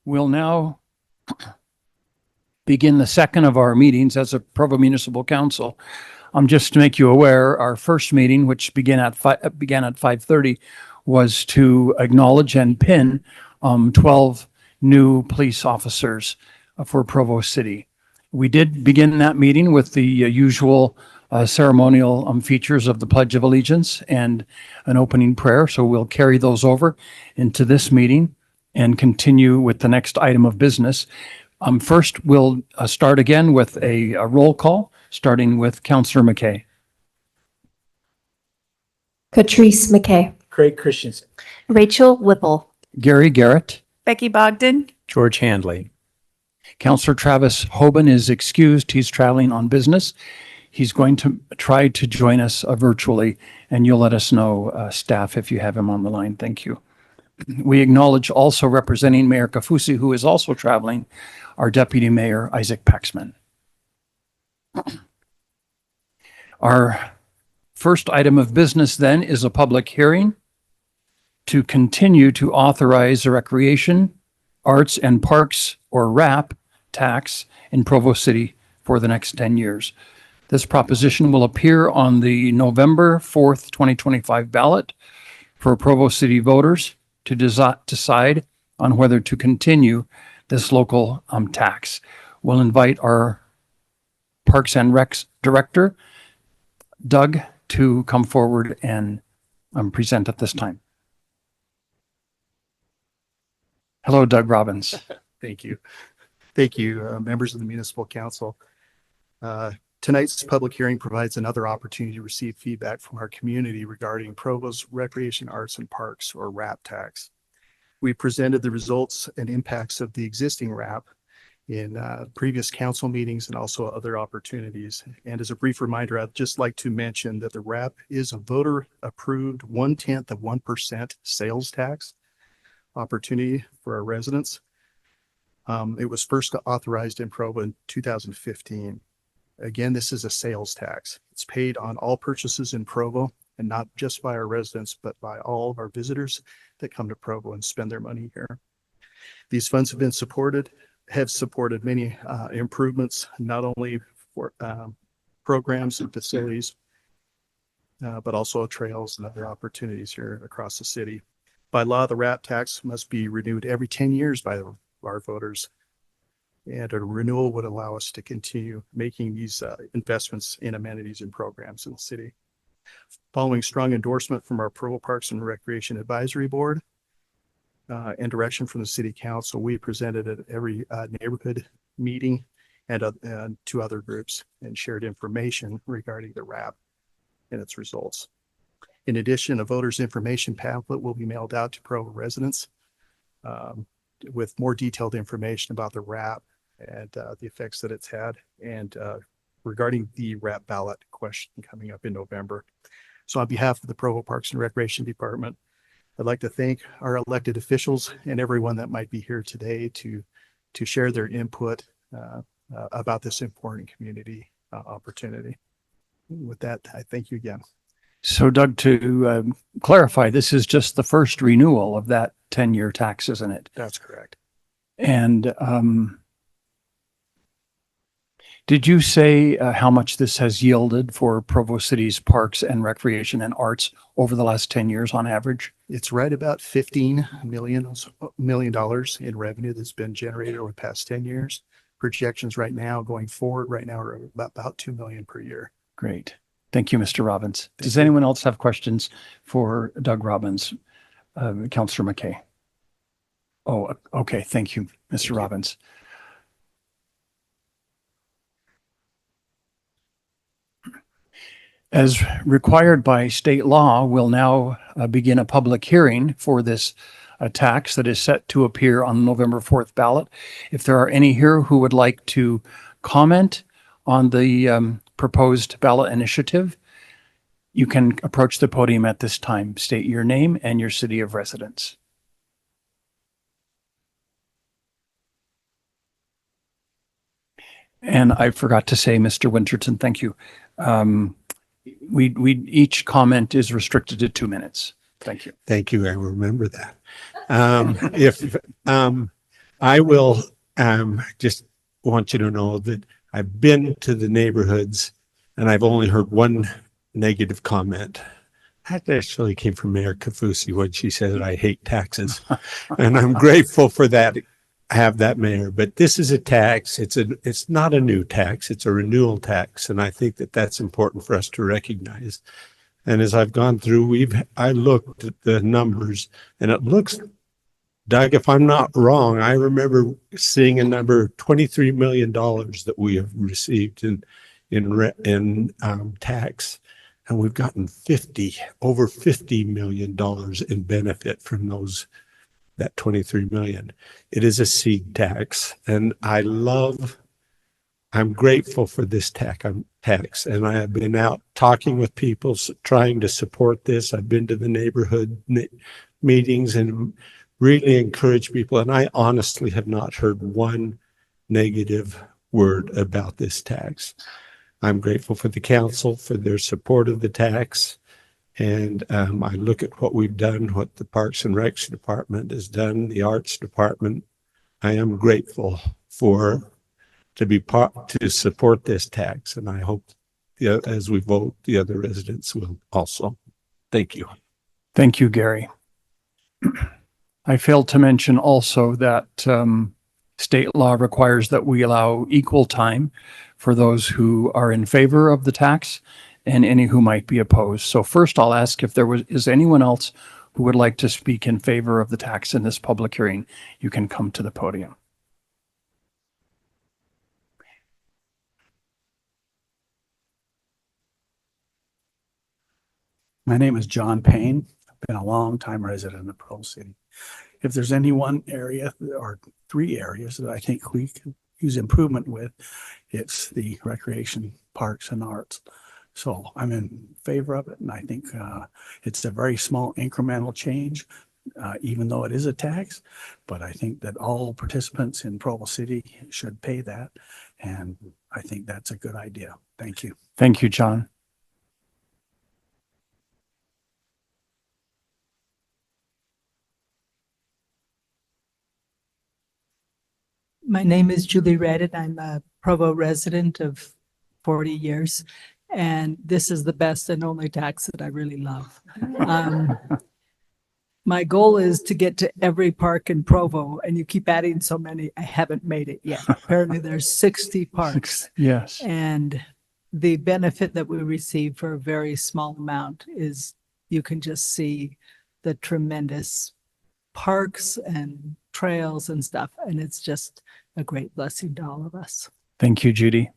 We'll now begin the second of our meetings as a Provo Municipal Council. Just to make you aware, our first meeting, which began at 5:30, was to acknowledge and pin 12 new police officers for Provo City. We did begin that meeting with the usual ceremonial features of the Pledge of Allegiance and an opening prayer. So we'll carry those over into this meeting and continue with the next item of business. First, we'll start again with a roll call, starting with Councillor McKay. Catrice McKay. Craig Christensen. Rachel Whipple. Gary Garrett. Becky Bogdan. George Handley. Councillor Travis Hoban is excused. He's traveling on business. He's going to try to join us virtually, and you'll let us know, staff, if you have him on the line. Thank you. We acknowledge also representing Mayor Kafusi, who is also traveling, our Deputy Mayor, Isaac Paxman. Our first item of business then is a public hearing to continue to authorize the Recreation, Arts and Parks, or RAP, tax in Provo City for the next 10 years. This proposition will appear on the November 4th, 2025 ballot for Provo City voters to decide on whether to continue this local tax. We'll invite our Parks and Recs Director, Doug, to come forward and present at this time. Hello, Doug Robbins. Thank you. Thank you, members of the Municipal Council. Tonight's public hearing provides another opportunity to receive feedback from our community regarding Provo's Recreation, Arts and Parks, or RAP tax. We presented the results and impacts of the existing RAP in previous council meetings and also other opportunities. And as a brief reminder, I'd just like to mention that the RAP is a voter-approved 0.1% sales tax opportunity for our residents. It was first authorized in Provo in 2015. Again, this is a sales tax. It's paid on all purchases in Provo, and not just by our residents, but by all of our visitors that come to Provo and spend their money here. These funds have supported many improvements, not only for programs and facilities, but also trails and other opportunities here across the city. By law, the RAP tax must be renewed every 10 years by our voters. And a renewal would allow us to continue making these investments in amenities and programs in the city. Following strong endorsement from our Provo Parks and Recreation Advisory Board and direction from the City Council, we presented at every neighborhood meeting and to other groups and shared information regarding the RAP and its results. In addition, a voter's information pamphlet will be mailed out to Provo residents with more detailed information about the RAP and the effects that it's had, and regarding the RAP ballot question coming up in November. So on behalf of the Provo Parks and Recreation Department, I'd like to thank our elected officials and everyone that might be here today to share their input about this important community opportunity. With that, I thank you again. So Doug, to clarify, this is just the first renewal of that 10-year tax, isn't it? That's correct. And did you say how much this has yielded for Provo City's parks and recreation and arts over the last 10 years on average? It's right about $15 million in revenue that's been generated over the past 10 years. Projections right now going forward right now are about $2 million per year. Great. Thank you, Mr. Robbins. Does anyone else have questions for Doug Robbins, Councillor McKay? Oh, okay. Thank you, Mr. Robbins. As required by state law, we'll now begin a public hearing for this tax that is set to appear on the November 4th ballot. If there are any here who would like to comment on the proposed ballot initiative, you can approach the podium at this time. State your name and your city of residence. And I forgot to say, Mr. Winterton, thank you. Each comment is restricted to 2 minutes. Thank you. Thank you. I remember that. I will just want you to know that I've been to the neighborhoods and I've only heard one negative comment. That actually came from Mayor Kafusi when she said, I hate taxes. And I'm grateful for that, have that mayor. But this is a tax. It's not a new tax. It's a renewal tax. And I think that that's important for us to recognize. And as I've gone through, I looked at the numbers and it looks, Doug, if I'm not wrong, I remember seeing a number $23 million that we have received in tax, and we've gotten over $50 million in benefit from that 23 million. It is a seed tax, and I'm grateful for this tax, and I have been out talking with people, trying to support this. I've been to the neighborhood meetings and really encourage people. And I honestly have not heard one negative word about this tax. I'm grateful for the council for their support of the tax. And I look at what we've done, what the Parks and Recs Department has done, the Arts Department. I am grateful to support this tax. And I hope as we vote, the other residents will also. Thank you. Thank you, Gary. I failed to mention also that state law requires that we allow equal time for those who are in favor of the tax and any who might be opposed. So first I'll ask if is anyone else who would like to speak in favor of the tax in this public hearing. You can come to the podium. My name is John Payne. I've been a long time resident of Provo City. If there's any one area or three areas that I think we can use improvement with, it's the recreation, parks, and arts. So I'm in favor of it, and I think it's a very small incremental change, even though it is a tax. But I think that all participants in Provo City should pay that, and I think that's a good idea. Thank you. Thank you, John. My name is Julie Reddit. I'm a Provo resident of 40 years, and this is the best and only tax that I really love. My goal is to get to every park in Provo, and you keep adding so many. I haven't made it yet. Apparently there's 60 parks. Yes. And the benefit that we receive for a very small amount is you can just see the tremendous parks and trails and stuff. And it's just a great blessing to all of us. Thank you, Judy.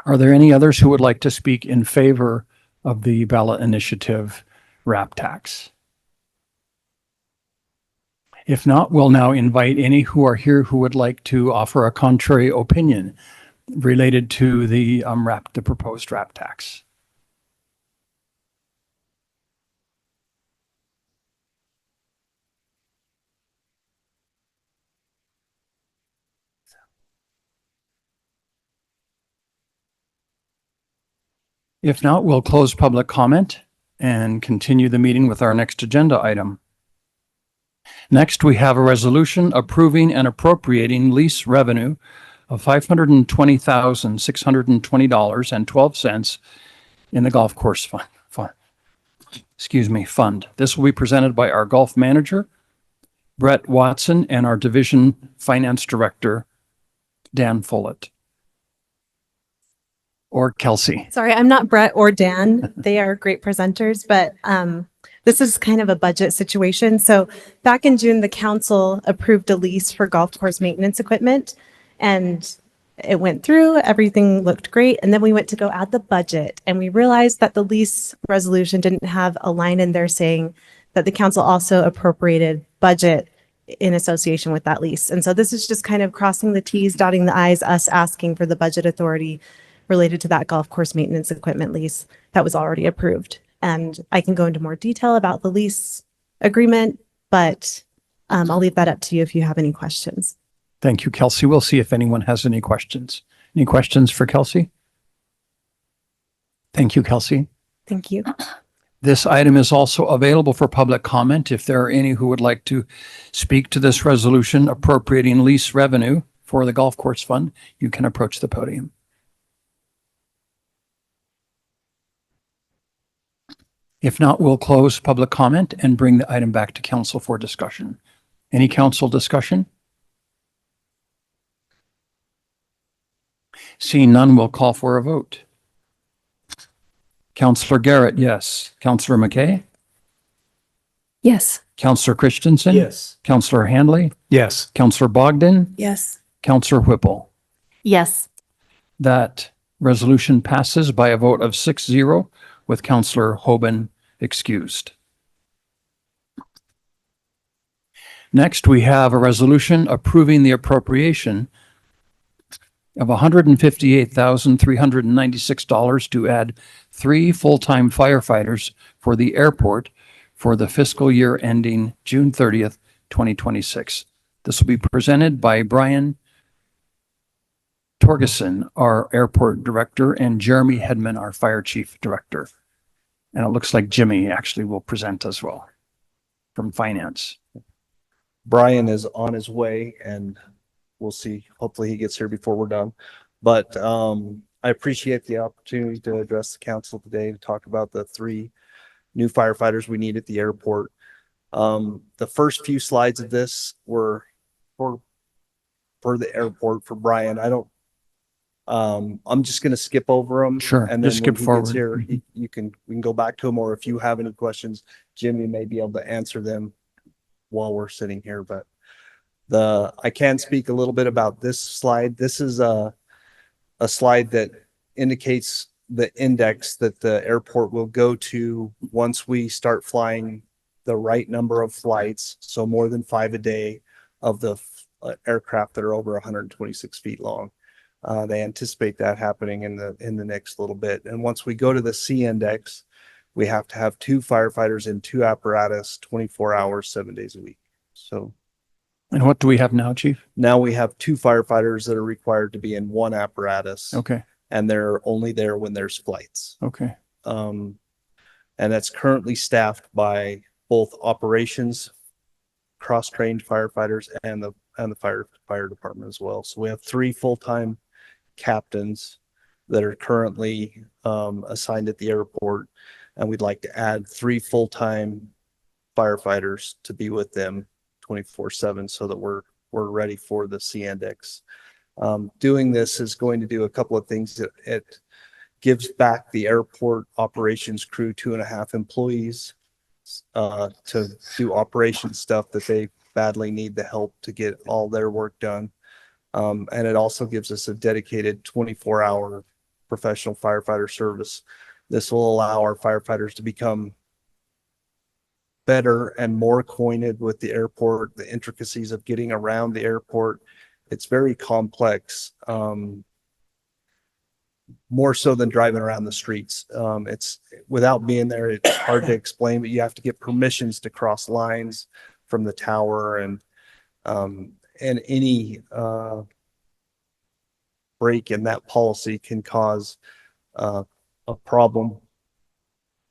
Are there any others who would like to speak in favor of the ballot initiative wrap tax? If not, we'll now invite any who are here who would like to offer a contrary opinion related to the proposed wrap tax. If not, we'll close public comment and continue the meeting with our next agenda item. Next, we have a resolution approving and appropriating lease revenue of $520,620.12 in the golf course fund. This will be presented by our golf manager, Brett Watson, and our division finance director, Dan Follett. Or Kelsey. Sorry, I'm not Brett or Dan. They are great presenters, but this is kind of a budget situation. So back in June, the council approved a lease for golf course maintenance equipment, and it went through, everything looked great. And then we went to go add the budget, and we realized that the lease resolution didn't have a line in there saying that the council also appropriated budget in association with that lease. And so this is just kind of crossing the T's, dotting the I's, us asking for the budget authority related to that golf course maintenance equipment lease that was already approved. And I can go into more detail about the lease agreement, but I'll leave that up to you if you have any questions. Thank you, Kelsey. We'll see if anyone has any questions. Any questions for Kelsey? Thank you, Kelsey. Thank you. This item is also available for public comment. If there are any who would like to speak to this resolution appropriating lease revenue for the golf course fund, you can approach the podium. If not, we'll close public comment and bring the item back to council for discussion. Any council discussion? Seeing none, we'll call for a vote. Counselor Garrett, yes. Counselor McKay? Yes. Counselor Christensen? Yes. Counselor Handley? Yes. Counselor Bogdan? Yes. Counselor Whipple? Yes. That resolution passes by a vote of 6-0 with Counselor Hoban excused. Next, we have a resolution approving the appropriation of $158,396 to add 3 full-time firefighters for the airport for the fiscal year ending June 30th, 2026. This will be presented by Brian Torgeson, our airport director, and Jeremy Hedman, our fire chief director. And it looks like Jimmy actually will present as well from finance. Brian is on his way and we'll see. Hopefully he gets here before we're done. But I appreciate the opportunity to address the council today to talk about the 3 new firefighters we need at the airport. The first few slides of this were for the airport for Brian. I'm just going to skip over them. Sure, And then just skip when he forward. gets here, we can go back to him, or if you have any questions, Jimmy may be able to answer them while we're sitting here. But I can speak a little bit about this slide. This is a slide that indicates the index that the airport will go to once we start flying the right number of flights. So more than 5 a day of the aircraft that are over 126 feet long. They anticipate that happening in the next little bit. And once we go to the C index, we have to have 2 firefighters in 2 apparatus, 24 hours, 7 days a week. So And what do we have now, chief? now we have 2 firefighters that are required to be in 1 apparatus, Okay, and they're only there when there's flights. okay. And that's currently staffed by both operations, cross-trained firefighters, and the fire department as well. So we have 3 full-time captains that are currently assigned at the airport, and we'd like to add 3 full-time firefighters to be with them 24/7 so that we're ready for the C index. Doing this is going to do a couple of things. It gives back the airport operations crew 2.5 employees to do operation stuff that they badly need the help to get all their work done. And it also gives us a dedicated 24-hour professional firefighter service. This will allow our firefighters to become better and more acquainted with the airport, the intricacies of getting around the airport. It's very complex, more so than driving around the streets. It's without being there, it's hard to explain, but you have to get permissions to cross lines from the tower, and any break in that policy can cause a problem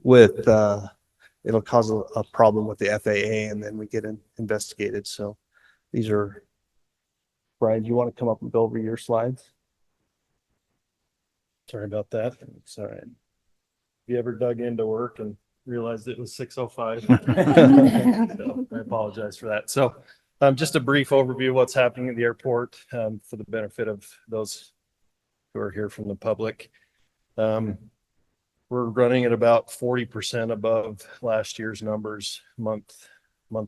with it'll cause a problem with the FAA, and then we get investigated. So these are, Brian, do you want to come up and go over your slides? Sorry about that. It's all right. Have you ever dug into work and realized it was 6:05? So I apologize for that. So just a brief overview of what's happening at the airport for the benefit of those who are here from the public. We're running at about 40% above last year's numbers month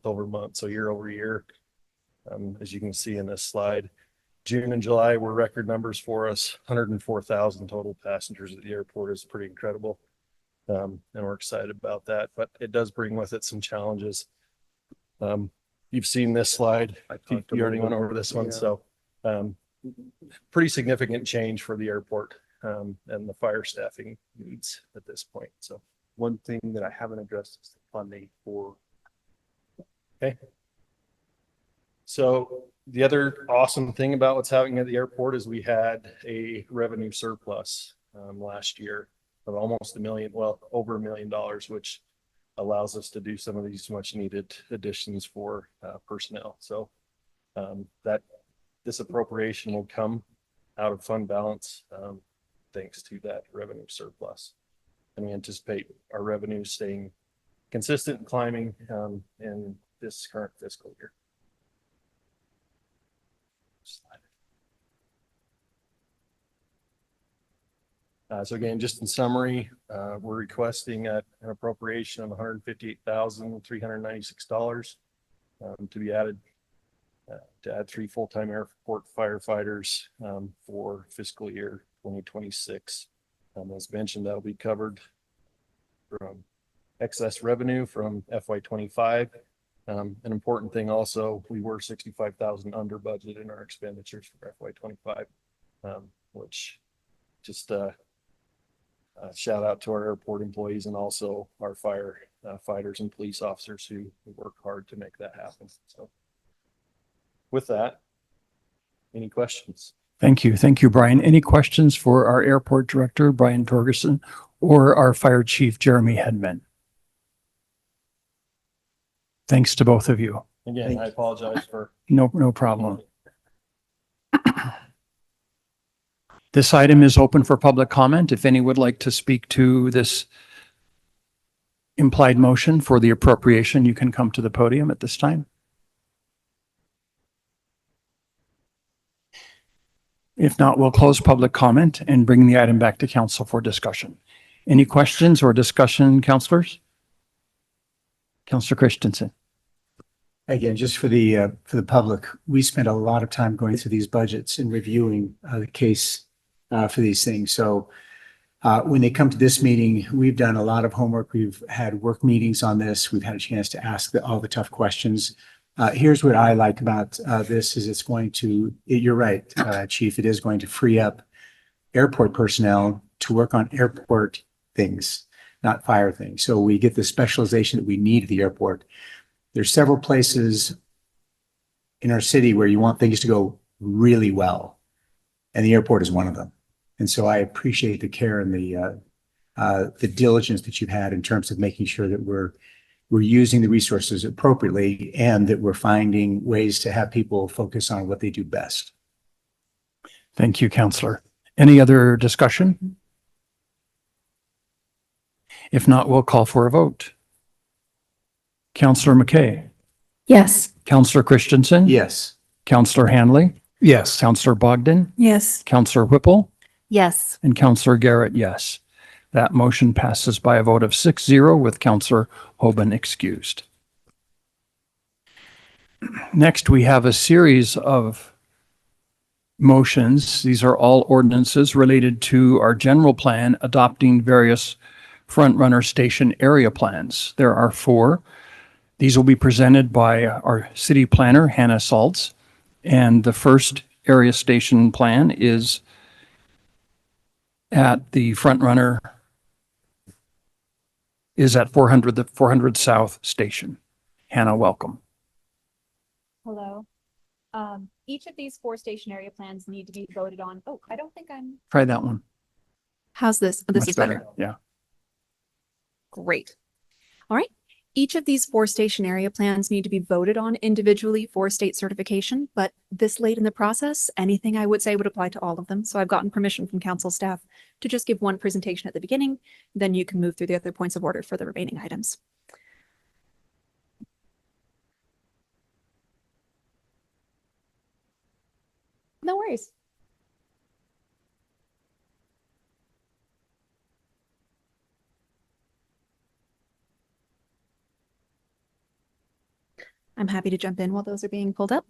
over month, so year over year. As you can see in this slide, June and July were record numbers for us. 104,000 total passengers at the airport is pretty incredible. And we're excited about that, but it does bring with it some challenges. You've seen this slide. You already went over this one. Yeah. So pretty significant change for the airport and the fire staffing needs at this point. So One thing that I haven't addressed is the funding for. So the other awesome thing about what's happening at the airport is we had a revenue surplus last year of almost $1 million, well, over $1 million, which allows us to do some of these much needed additions for personnel. So that this appropriation will come out of fund balance thanks to that revenue surplus. And we anticipate our revenue staying consistent and climbing in this current fiscal year. So again, just in summary, we're requesting an appropriation of $158,396 to be added to add 3 full-time airport firefighters for fiscal year 2026. As mentioned, that'll be covered from excess revenue from FY25. An important thing also, we were 65,000 under budget in our expenditures for FY25, which just shout out to our airport employees and also our firefighters and police officers who work hard to make that happen. So with that, any questions? Thank you. Thank you, Brian. Any questions for our airport director, Brian Torgerson, or our fire chief, Jeremy Hedman? Thanks to both of you. Again, I apologize for. No problem. This item is open for public comment. If any would like to speak to this implied motion for the appropriation, you can come to the podium at this time. If not, we'll close public comment and bring the item back to council for discussion. Any questions or discussion, councilors? Councilor Christensen. Again, just for the public, we spent a lot of time going through these budgets and reviewing the case for these things. So when they come to this meeting, we've done a lot of homework. We've had work meetings on this. We've had a chance to ask all the tough questions. Here's what I like about this is it's going to, you're right, Chief, it is going to free up airport personnel to work on airport things, not fire things. So we get the specialization that we need at the airport. There's several places in our city where you want things to go really well, and the airport is one of them. And so I appreciate the care and the diligence that you've had in terms of making sure that we're using the resources appropriately and that we're finding ways to have people focus on what they do best. Thank you, Councillor. Any other discussion? If not, we'll call for a vote. Councillor McKay. Yes. Councillor Christensen. Yes. Councillor Hanley. Yes. Councillor Bogdan. Yes. Councillor Whipple. Yes. And Councillor Garrett, yes. That motion passes by a vote of 6-0 with Councillor Hoban excused. Next, we have a series of motions. These are all ordinances related to our general plan adopting various FrontRunner station area plans. There are 4. These will be presented by our city planner, Hannah Saltz. And the first area station plan is at the FrontRunner is at 400, the 400 South Station. Hannah, welcome. Hello. Each of these 4 station area plans need to be voted on. Oh, I don't think I'm. Try that one. How's this? Oh, this Much is better. Yeah. Great. All right. Each of these 4 station area plans need to be voted on individually for state certification, but this late in the process, anything I would say would apply to all of them. So I've gotten permission from council staff to just give one presentation at the beginning, then you can move through the other points of order for the remaining items. No worries. I'm happy to jump in while those are being pulled up.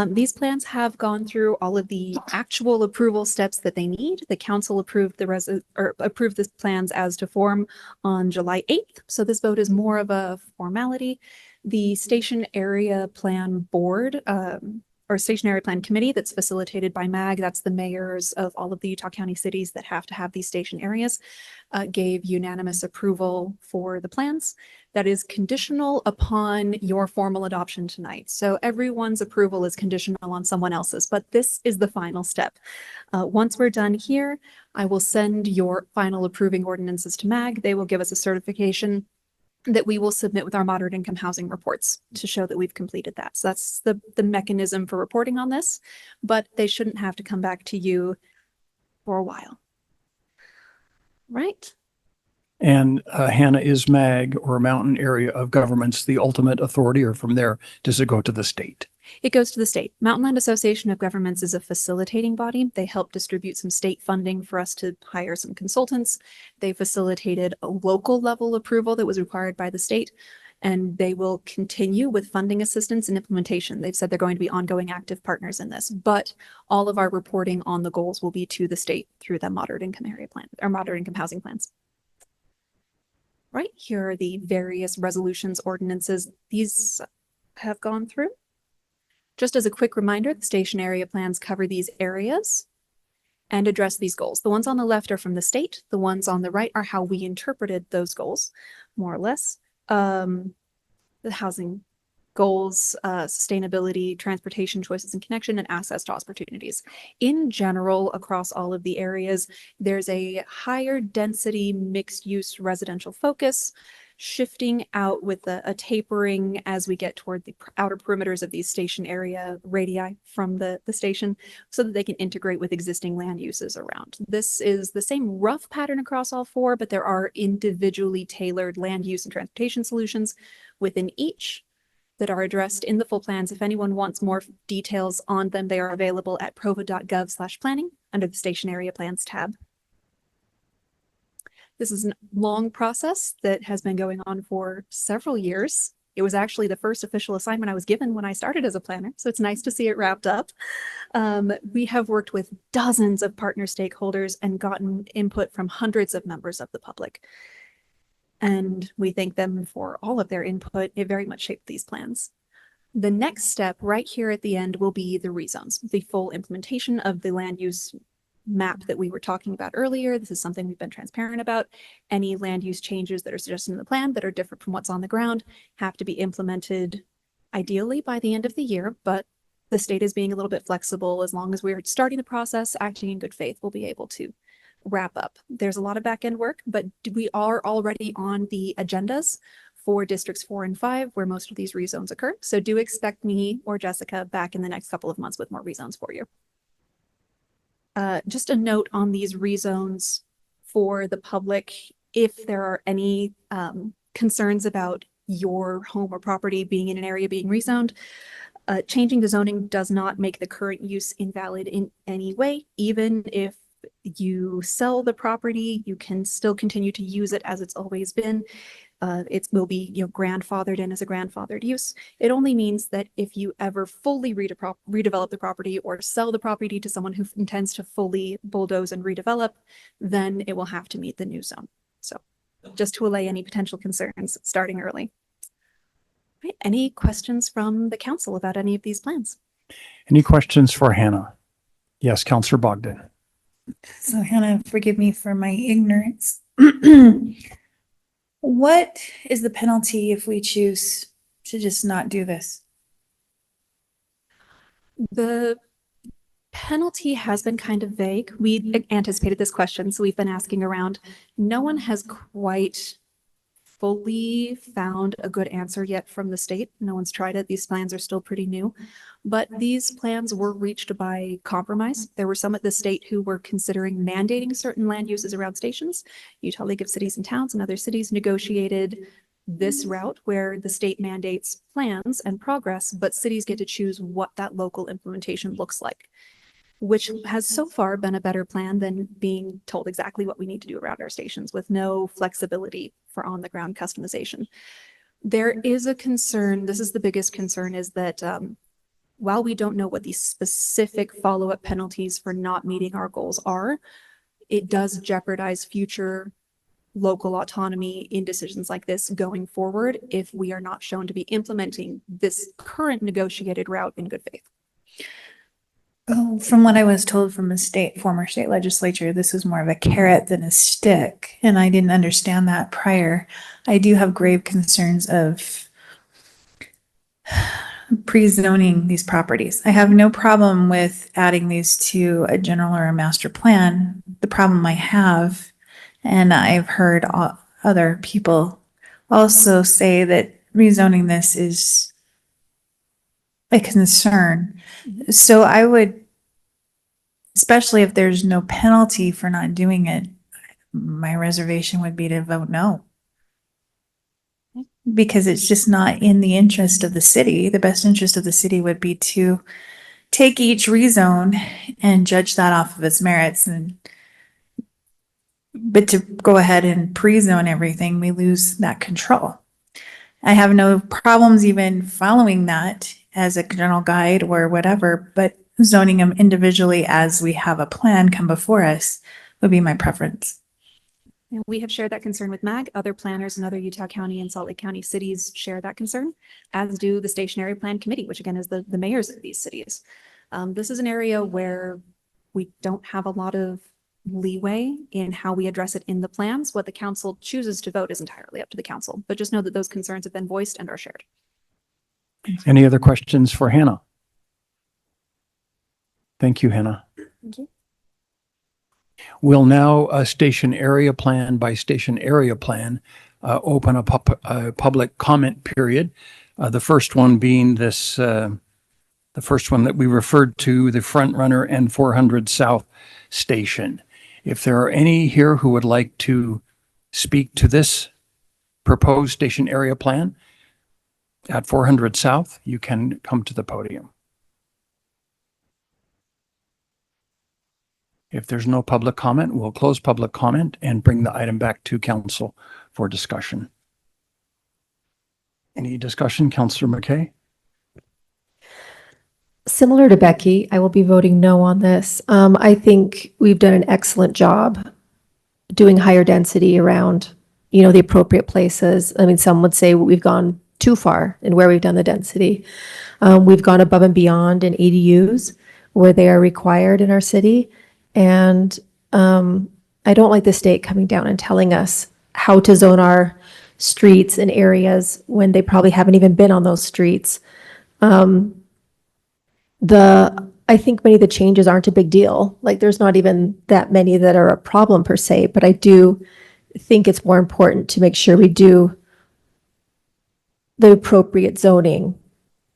These plans have gone through all of the actual approval steps that they need. The council approved approved the plans as to form on July 8th. So this vote is more of a formality. The station area plan board, or Station Area Plan Committee that's facilitated by MAG, that's the mayors of all of the Utah County cities that have to have these station areas, gave unanimous approval for the plans. That is conditional upon your formal adoption tonight. So everyone's approval is conditional on someone else's, but this is the final step. Once we're done here, I will send your final approving ordinances to MAG. They will give us a certification that we will submit with our moderate income housing reports to show that we've completed that. So that's the mechanism for reporting on this, but they shouldn't have to come back to you for a while. Right? And Hannah, is MAG, or Mountain Area of Governments, the ultimate authority, or from there, does it go to the state? It goes to the state. Mountain Land Association of Governments is a facilitating body. They help distribute some state funding for us to hire some consultants. They facilitated a local level approval that was required by the state, and they will continue with funding assistance and implementation. They've said they're going to be ongoing active partners in this, but all of our reporting on the goals will be to the state through the moderate income area plan or moderate income housing plans. Right, here are the various resolutions, ordinances these have gone through. Just as a quick reminder, the station area plans cover these areas and address these goals. The ones on the left are from the state. The ones on the right are how we interpreted those goals, more or less. The housing goals, sustainability, transportation choices and connection, and access to opportunities. In general, across all of the areas, there's a higher density mixed use residential focus, shifting out with a tapering as we get toward the outer perimeters of these station area radii from the station so that they can integrate with existing land uses around. This is the same rough pattern across all four, but there are individually tailored land use and transportation solutions within each that are addressed in the full plans. If anyone wants more details on them, they are available at provo.gov/planning under the Station Area Plans tab. This is a long process that has been going on for several years. It was actually the first official assignment I was given when I started as a planner, so it's nice to see it wrapped up. We have worked with dozens of partner stakeholders and gotten input from hundreds of members of the public. And we thank them for all of their input. It very much shaped these plans. The next step right here at the end will be the rezones, the full implementation of the land use map that we were talking about earlier. This is something we've been transparent about. Any land use changes that are suggested in the plan that are different from what's on the ground have to be implemented ideally by the end of the year, but the state is being a little bit flexible. As long as we're starting the process, acting in good faith, we'll be able to wrap up. There's a lot of back end work, but we are already on the agendas for districts 4 and 5, where most of these rezones occur. So do expect me or Jessica back in the next couple of months with more rezones for you. Just a note on these rezones for the public, if there are any concerns about your home or property being in an area being rezoned, changing the zoning does not make the current use invalid in any way. Even if you sell the property, you can still continue to use it as it's always been. It will be, grandfathered in as a grandfathered use. It only means that if you ever fully redevelop the property or sell the property to someone who intends to fully bulldoze and redevelop, then it will have to meet the new zone. So just to allay any potential concerns starting early. Right. Any questions from the council about any of these plans? Any questions for Hannah? Yes, Councillor Bogdan. So Hannah, forgive me for my ignorance. What is the penalty if we choose to just not do this? The penalty has been kind of vague. We anticipated this question, so we've been asking around. No one has quite fully found a good answer yet from the state. No one's tried it. These plans are still pretty new, but these plans were reached by compromise. There were some at the state who were considering mandating certain land uses around stations. Utah League of Cities and Towns and other cities negotiated this route where the state mandates plans and progress, but cities get to choose what that local implementation looks like, which has so far been a better plan than being told exactly what we need to do around our stations with no flexibility for on-the-ground customization. There is a concern, this is the biggest concern, is that while we don't know what the specific follow-up penalties for not meeting our goals are, it does jeopardize future local autonomy in decisions like this going forward if we are not shown to be implementing this current negotiated route in good faith. Oh, from what I was told from the former state legislature, this is more of a carrot than a stick, and I didn't understand that prior. I do have grave concerns of pre-zoning these properties. I have no problem with adding these to a general or a master plan. The problem I have, and I've heard other people also say that rezoning this is a concern. So I would, especially if there's no penalty for not doing it, my reservation would be to vote no. Because it's just not in the interest of the city. The best interest of the city would be to take each rezone and judge that off of its merits. But to go ahead and pre-zone everything, we lose that control. I have no problems even following that as a general guide or whatever, but zoning them individually as we have a plan come before us would be my preference. And we have shared that concern with MAG. Other planners in other Utah County and Salt Lake County cities share that concern, as do the Station Area Plan Committee, which again is the mayors of these cities. This is an area where we don't have a lot of leeway in how we address it in the plans. What the council chooses to vote is entirely up to the council, but just know that those concerns have been voiced and are shared. Any other questions for Hannah? Thank you, Hannah. Thank you. We'll now, station area plan by station area plan, open a public comment period. The first one being this, the first one that we referred to, the FrontRunner and 400 South Station. If there are any here who would like to speak to this proposed station area plan at 400 South, you can come to the podium. If there's no public comment, we'll close public comment and bring the item back to council for discussion. Any discussion, Councillor McKay? Similar to Becky, I will be voting no on this. I think we've done an excellent job doing higher density around, you know, the appropriate places. I mean, some would say we've gone too far in where we've done the density. We've gone above and beyond in ADUs where they are required in our city. And I don't like the state coming down and telling us how to zone our streets and areas when they probably haven't even been on those streets. I think many of the changes aren't a big deal. Like there's not even that many that are a problem per se, but I do think it's more important to make sure we do the appropriate zoning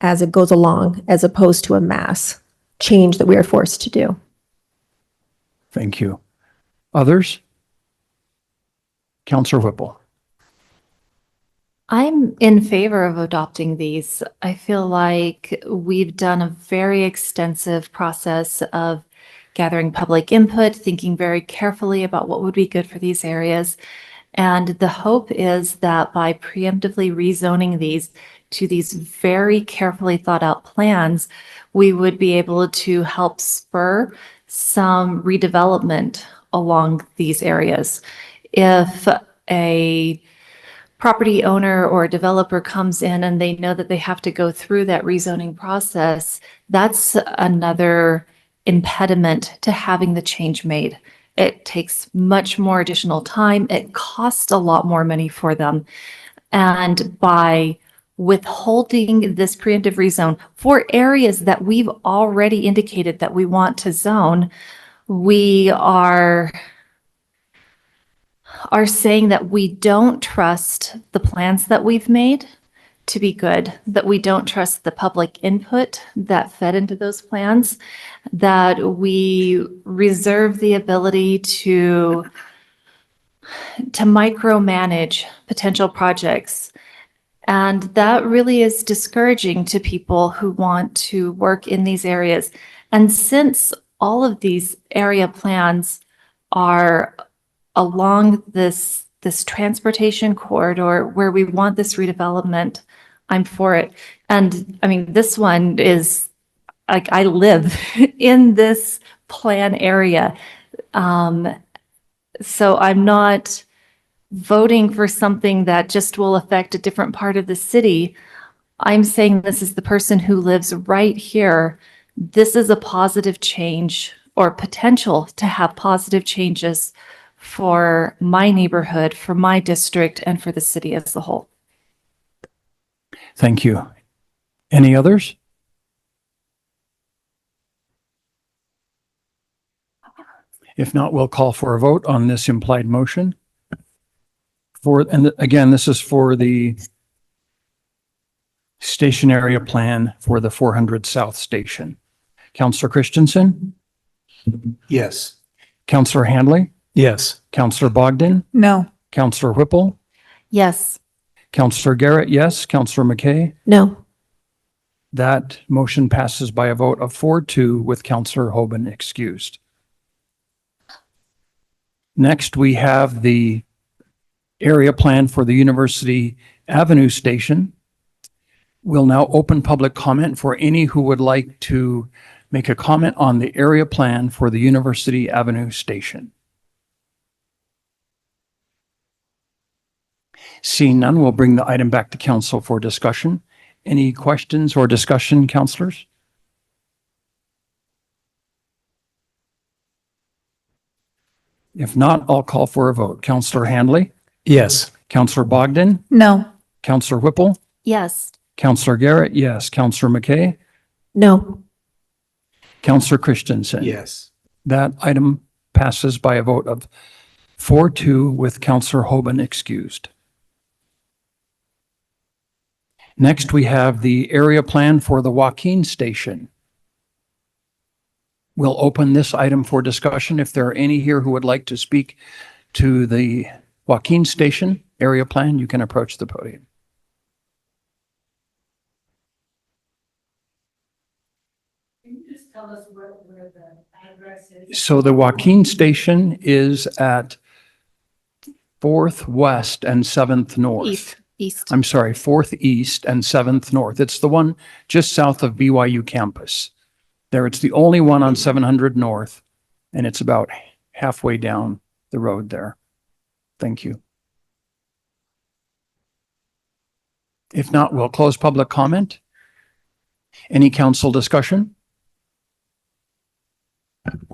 as it goes along, as opposed to a mass change that we are forced to do. Thank you. Others? Councillor Whipple. I'm in favor of adopting these. I feel like we've done a very extensive process of gathering public input, thinking very carefully about what would be good for these areas. And the hope is that by preemptively rezoning these to these very carefully thought out plans, we would be able to help spur some redevelopment along these areas. If a property owner or a developer comes in and they know that they have to go through that rezoning process, that's another impediment to having the change made. It takes much more additional time. It costs a lot more money for them. And by withholding this preemptive rezone for areas that we've already indicated that we want to zone, we are saying that we don't trust the plans that we've made to be good, that we don't trust the public input that fed into those plans, that we reserve the ability to micromanage potential projects. And that really is discouraging to people who want to work in these areas. And since all of these area plans are along this transportation corridor where we want this redevelopment, I'm for it. And I mean, this one is like, I live in this plan area. So I'm not voting for something that just will affect a different part of the city. I'm saying this is the person who lives right here. This is a positive change or potential to have positive changes for my neighborhood, for my district, and for the city as a whole. Thank you. Any others? If not, we'll call for a vote on this implied motion. Again, this is for the station area plan for the 400 South Station. Counselor Christensen, Yes. Counselor Handley, Yes. Counselor Bogdan, No. Counselor Whipple, Yes. Counselor Garrett, yes. Counselor McKay. No. That motion passes by a vote of 4-2 with Counselor Hoban excused. Next, we have the area plan for the University Avenue Station. We'll now open public comment for any who would like to make a comment on the area plan for the University Avenue Station. Seeing none, we'll bring the item back to council for discussion. Any questions or discussion, councilors? If not, I'll call for a vote. Counselor Handley, Yes. Counselor Bogdan, No. Counselor Whipple, Yes. Counselor Garrett, yes. Counselor McKay, No. Counselor Christensen. Yes. That item passes by a vote of 4-2 with Counselor Hoban excused. Next, we have the area plan for the Joaquin Station. We'll open this item for discussion. If there are any here who would like to speak to the Joaquin Station area plan, you can approach the podium. So the Joaquin Station is at 4th West and 7th North. East. I'm sorry, 4th East and 7th North. It's the one just south of BYU campus. There, it's the only one on 700 North, and it's about halfway down the road there. Thank you. If not, we'll close public comment. Any council discussion?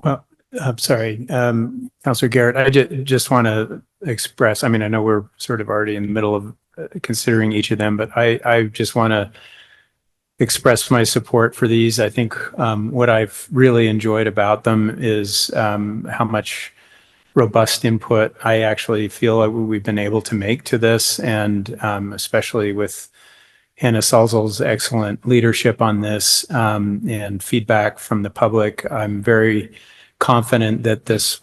Well, I'm sorry, Counselor Garrett, I just want to express, I mean, I know we're sort of already in the middle of considering each of them, but I just want to express my support for these. I think what I've really enjoyed about them is how much robust input I actually feel like we've been able to make to this, and especially with Hannah Salzel's excellent leadership on this and feedback from the public. I'm very confident that these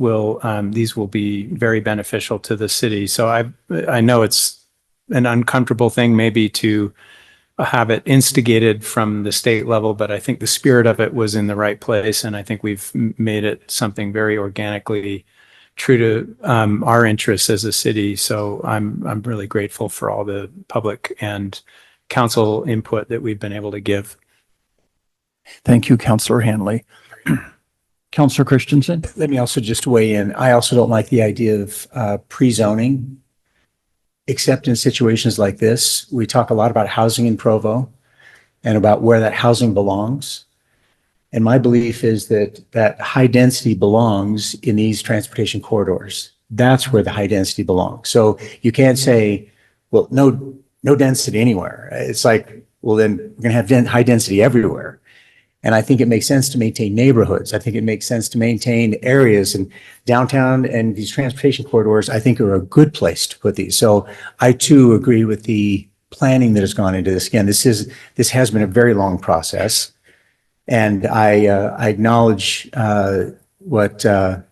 will be very beneficial to the city. So I know it's an uncomfortable thing maybe to have it instigated from the state level, but I think the spirit of it was in the right place, and I think we've made it something very organically true to our interests as a city. So I'm really grateful for all the public and council input that we've been able to give. Thank you, Counselor Handley. Counselor Christensen? Let me also just weigh in. I also don't like the idea of pre-zoning, except in situations like this. We talk a lot about housing in Provo and about where that housing belongs. And my belief is that high density belongs in these transportation corridors. That's where the high density belongs. So you can't say, well, no density anywhere. It's like, well, then we're going to have high density everywhere. And I think it makes sense to maintain neighborhoods. I think it makes sense to maintain areas, and downtown and these transportation corridors, I think, are a good place to put these. So I too agree with the planning that has gone into this. Again, this has been a very long process. And I acknowledge what's the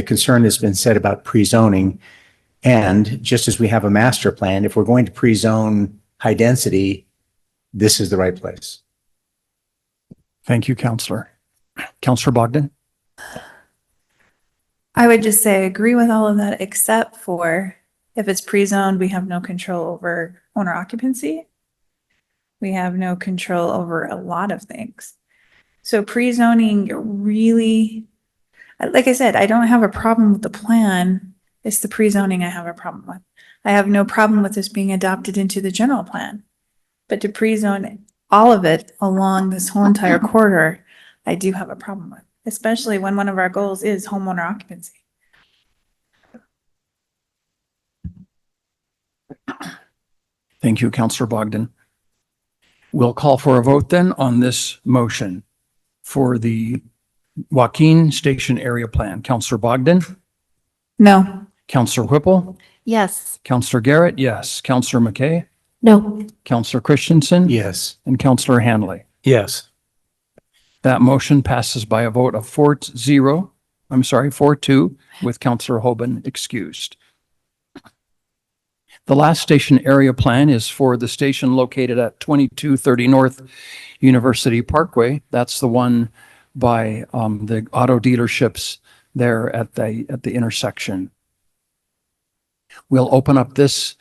concern that's been said about pre-zoning. And just as we have a master plan, if we're going to pre-zone high density, this is the right place. Thank you, Counselor. Counselor Bogdan? I would just say I agree with all of that, except for if it's pre-zoned, we have no control over owner occupancy. We have no control over a lot of things. So pre-zoning really, like I said, I don't have a problem with the plan. It's the pre-zoning I have a problem with. I have no problem with this being adopted into the general plan. But to pre-zone all of it along this whole entire corridor, I do have a problem with, especially when one of our goals is homeowner occupancy. Thank you, Counselor Bogdan. We'll call for a vote then on this motion for the Joaquin Station Area Plan. Counselor Bogdan, No. Counselor Whipple, Yes. Counselor Garrett, yes. Counselor McKay, No. Counselor Christensen, Yes. and Counselor Hanley. Yes. That motion passes by a vote of 4-2, with Counselor Hoban excused. The last station area plan is for the station located at 2230 North University Parkway. That's the one by the auto dealerships there at the intersection. We'll open up this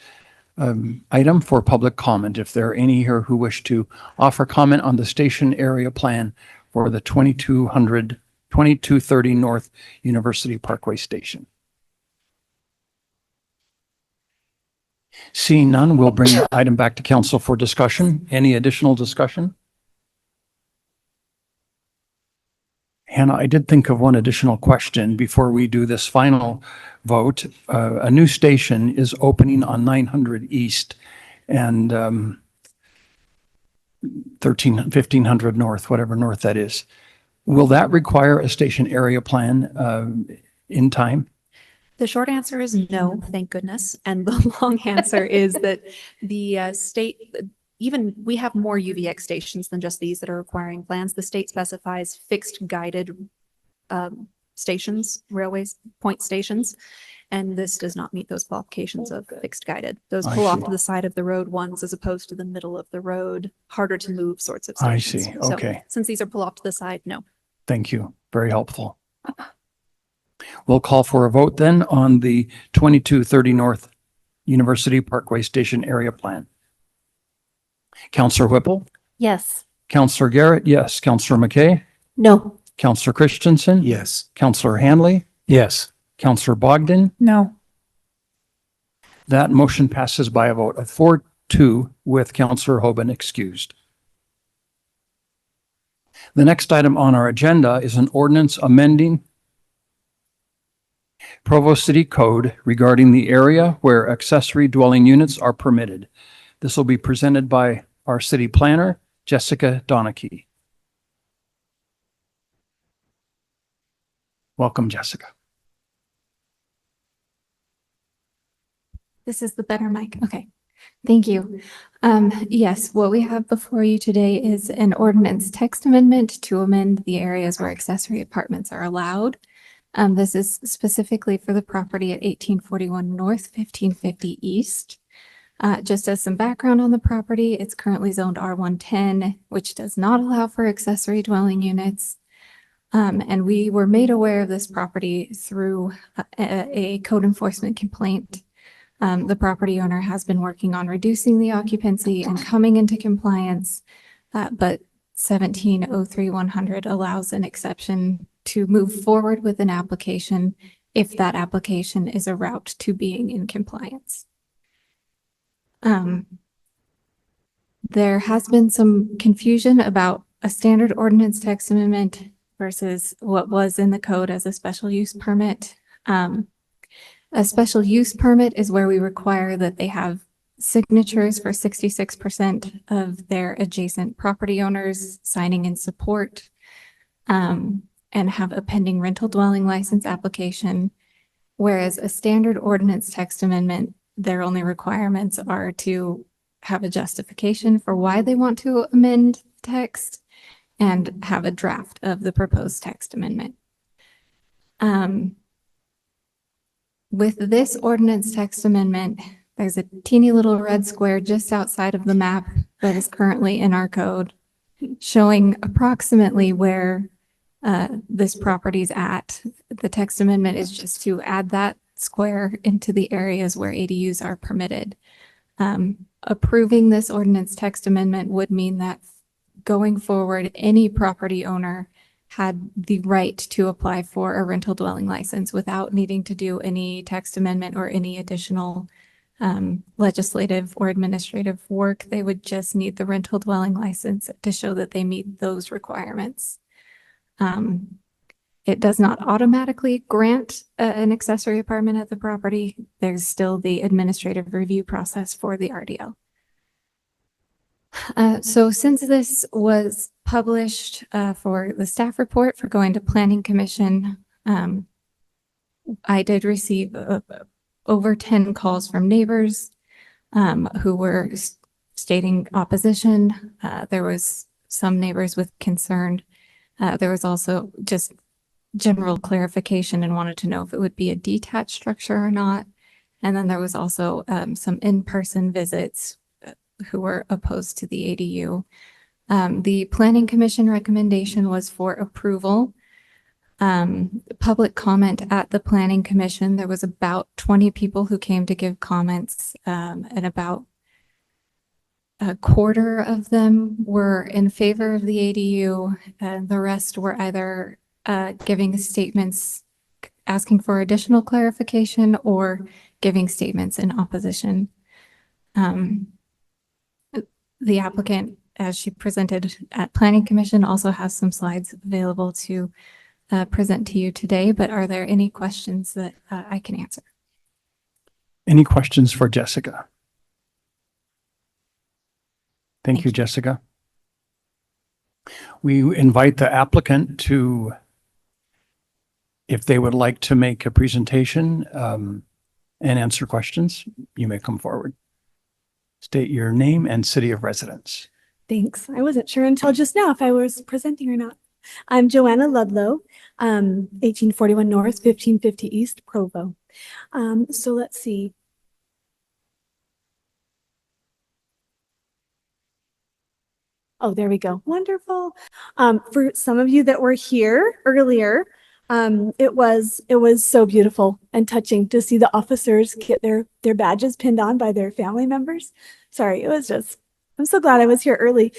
item for public comment. If there are any here who wish to offer comment on the station area plan for the 2230 North University Parkway Station. Seeing none, we'll bring the item back to council for discussion. Any additional discussion? Hannah, I did think of one additional question before we do this final vote. A new station is opening on 900 East and 1500 North, whatever north that is. Will that require a station area plan in time? The short answer is no, thank goodness. And the long answer is that the state, even we have more UVX stations than just these that are requiring plans. The state specifies fixed guided stations, railways, point stations. And this does not meet those qualifications of fixed guided. Those pull off to the side of the road ones as opposed to the middle of the road, harder to move sorts of I stations. see. So Okay. since these are pull off to the side, no. Thank you. Very helpful. We'll call for a vote then on the 2230 North University Parkway Station area plan. Counselor Whipple, Yes. Counselor Garrett, yes. Counselor McKay, No. Counselor Christensen, Yes. Counselor Hanley, Yes. Counselor Bogdan. No. That motion passes by a vote of 4-2 with Counselor Hoban excused. The next item on our agenda is an ordinance amending Provo City Code regarding the area where accessory dwelling units are permitted. This will be presented by our city planner, Jessica Donachie. Welcome, Jessica. This is the better mic. Okay. Thank you. Yes, what we have before you today is an ordinance text amendment to amend the areas where accessory apartments are allowed. This is specifically for the property at 1841 North, 1550 East. Just as some background on the property, it's currently zoned R110, which does not allow for accessory dwelling units. And we were made aware of this property through a code enforcement complaint. The property owner has been working on reducing the occupancy and coming into compliance, but 1703-100 allows an exception to move forward with an application if that application is a route to being in compliance. There has been some confusion about a standard ordinance text amendment versus what was in the code as a special use permit. A special use permit is where we require that they have signatures for 66% of their adjacent property owners signing in support, and have a pending rental dwelling license application. Whereas a standard ordinance text amendment, their only requirements are to have a justification for why they want to amend text and have a draft of the proposed text amendment. With this ordinance text amendment, there's a teeny little red square just outside of the map that is currently in our code showing approximately where this property's at. The text amendment is just to add that square into the areas where ADUs are permitted. Approving this ordinance text amendment would mean that going forward, any property owner had the right to apply for a rental dwelling license without needing to do any text amendment or any additional legislative or administrative work. They would just need the rental dwelling license to show that they meet those requirements. It does not automatically grant an accessory apartment at the property. There's still the administrative review process for the RDL. So since this was published for the staff report for going to Planning Commission, I did receive over 10 calls from neighbors who were stating opposition. There was some neighbors with concern. There was also just general clarification and wanted to know if it would be a detached structure or not. And then there was also some in-person visits who were opposed to the ADU. The Planning Commission recommendation was for approval. Public comment at the Planning Commission, there was about 20 people who came to give comments, and about a quarter of them were in favor of the ADU, and the rest were either giving statements asking for additional clarification or giving statements in opposition. The applicant, as she presented at Planning Commission, also has some slides available to present to you today, but are there any questions that I can answer? Any questions for Jessica? Thank you, Jessica. We invite the applicant to, if they would like to make a presentation and answer questions, you may come forward. State your name and city of residence. Thanks. I wasn't sure until just now if I was presenting or not. I'm Joanna Ludlow, 1841 North, 1550 East, Provo. So let's see. Oh, there we go. Wonderful. For some of you that were here earlier, it was so beautiful and touching to see the officers get their badges pinned on by their family members. Sorry, it was just, I'm so glad I was here early.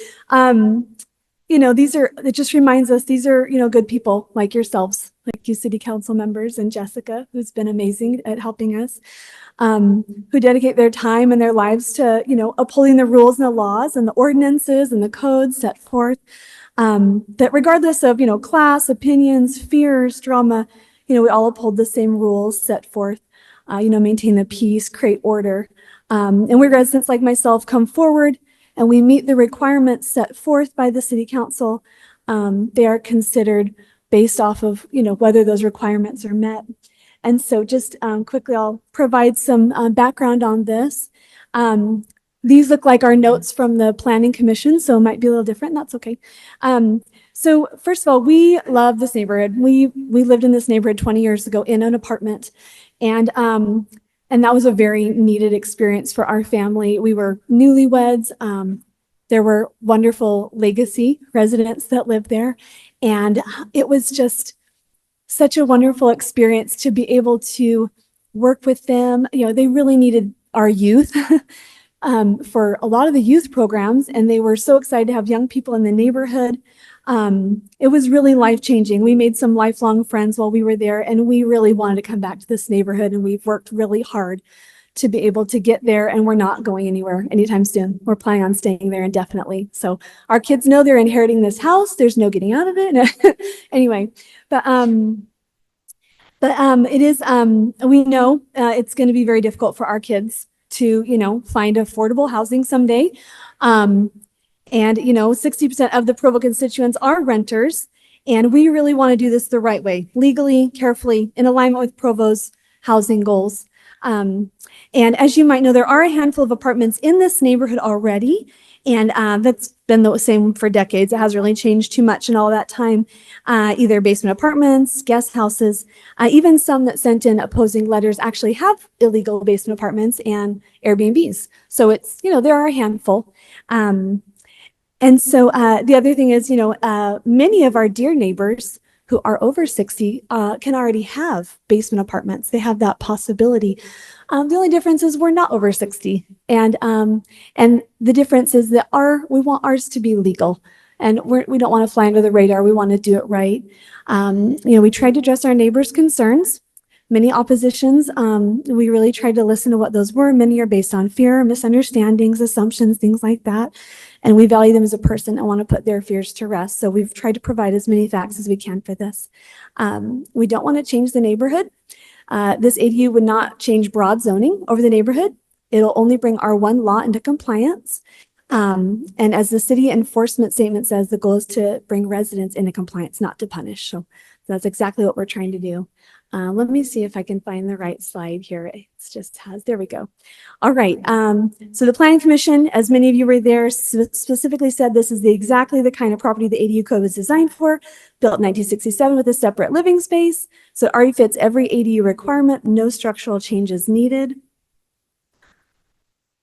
You know, it just reminds us, these are, you know, good people like yourselves, like you city council members and Jessica, who's been amazing at helping us, who dedicate their time and their lives to, you know, upholding the rules and the laws and the ordinances and the codes set forth, that regardless of, you know, class, opinions, fears, drama, you know, we all uphold the same rules set forth, you know, maintain the peace, create order. And we residents like myself come forward and we meet the requirements set forth by the city council. They are considered based off of, you know, whether those requirements are met. And so just quickly, I'll provide some background on this. These look like our notes from the Planning Commission, so it might be a little different. That's okay. So first of all, we love this neighborhood. We lived in this neighborhood 20 years ago in an apartment, and that was a very needed experience for our family. We were newlyweds. There were wonderful legacy residents that lived there, and it was just such a wonderful experience to be able to work with them. You know, they really needed our youth. For a lot of the youth programs, and they were so excited to have young people in the neighborhood. It was really life-changing. We made some lifelong friends while we were there, and we really wanted to come back to this neighborhood, and we've worked really hard to be able to get there, and we're not going anywhere anytime soon. We're planning on staying there indefinitely. So our kids know they're inheriting this house. There's no getting out of it. Anyway, but it is, we know it's going to be very difficult for our kids to, you know, find affordable housing someday. And, you know, 60% of the Provo constituents are renters, and we really want to do this the right way, legally, carefully, in alignment with Provo's housing goals. And as you might know, there are a handful of apartments in this neighborhood already, and that's been the same for decades. It hasn't really changed too much in all that time. Either basement apartments, guest houses, even some that sent in opposing letters actually have illegal basement apartments and Airbnbs. So it's, you know, there are a handful. And so the other thing is, you know, many of our dear neighbors who are over 60 can already have basement apartments. They have that possibility. The only difference is we're not over 60. And the difference is that we want ours to be legal, and we don't want to fly under the radar. We want to do it right. You know, we tried to address our neighbors' concerns. Many oppositions, we really tried to listen to what those were. Many are based on fear, misunderstandings, assumptions, things like that. And we value them as a person and want to put their fears to rest. So we've tried to provide as many facts as we can for this. We don't want to change the neighborhood. This ADU would not change broad zoning over the neighborhood. It'll only bring our one lot into compliance. And as the city enforcement statement says, the goal is to bring residents into compliance, not to punish. So That's exactly what we're trying to do. Let me see if I can find the right slide here. It's just has, there we go. All right. So the Planning Commission, as many of you were there, specifically said this is exactly the kind of property the ADU code was designed for, built in 1967 with a separate living space. So it already fits every ADU requirement, no structural changes needed.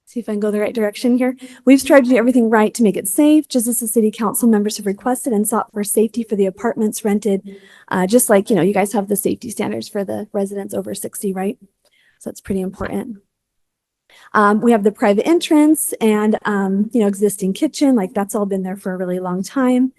See if I can go the right direction here. We've tried to do everything right to make it safe, just as the city council members have requested and sought for safety for the apartments rented. Just like, you know, you guys have the safety standards for the residents over 60, right? So that's pretty important. We have the private entrance and, you know, existing kitchen, like that's all been there for a really long time.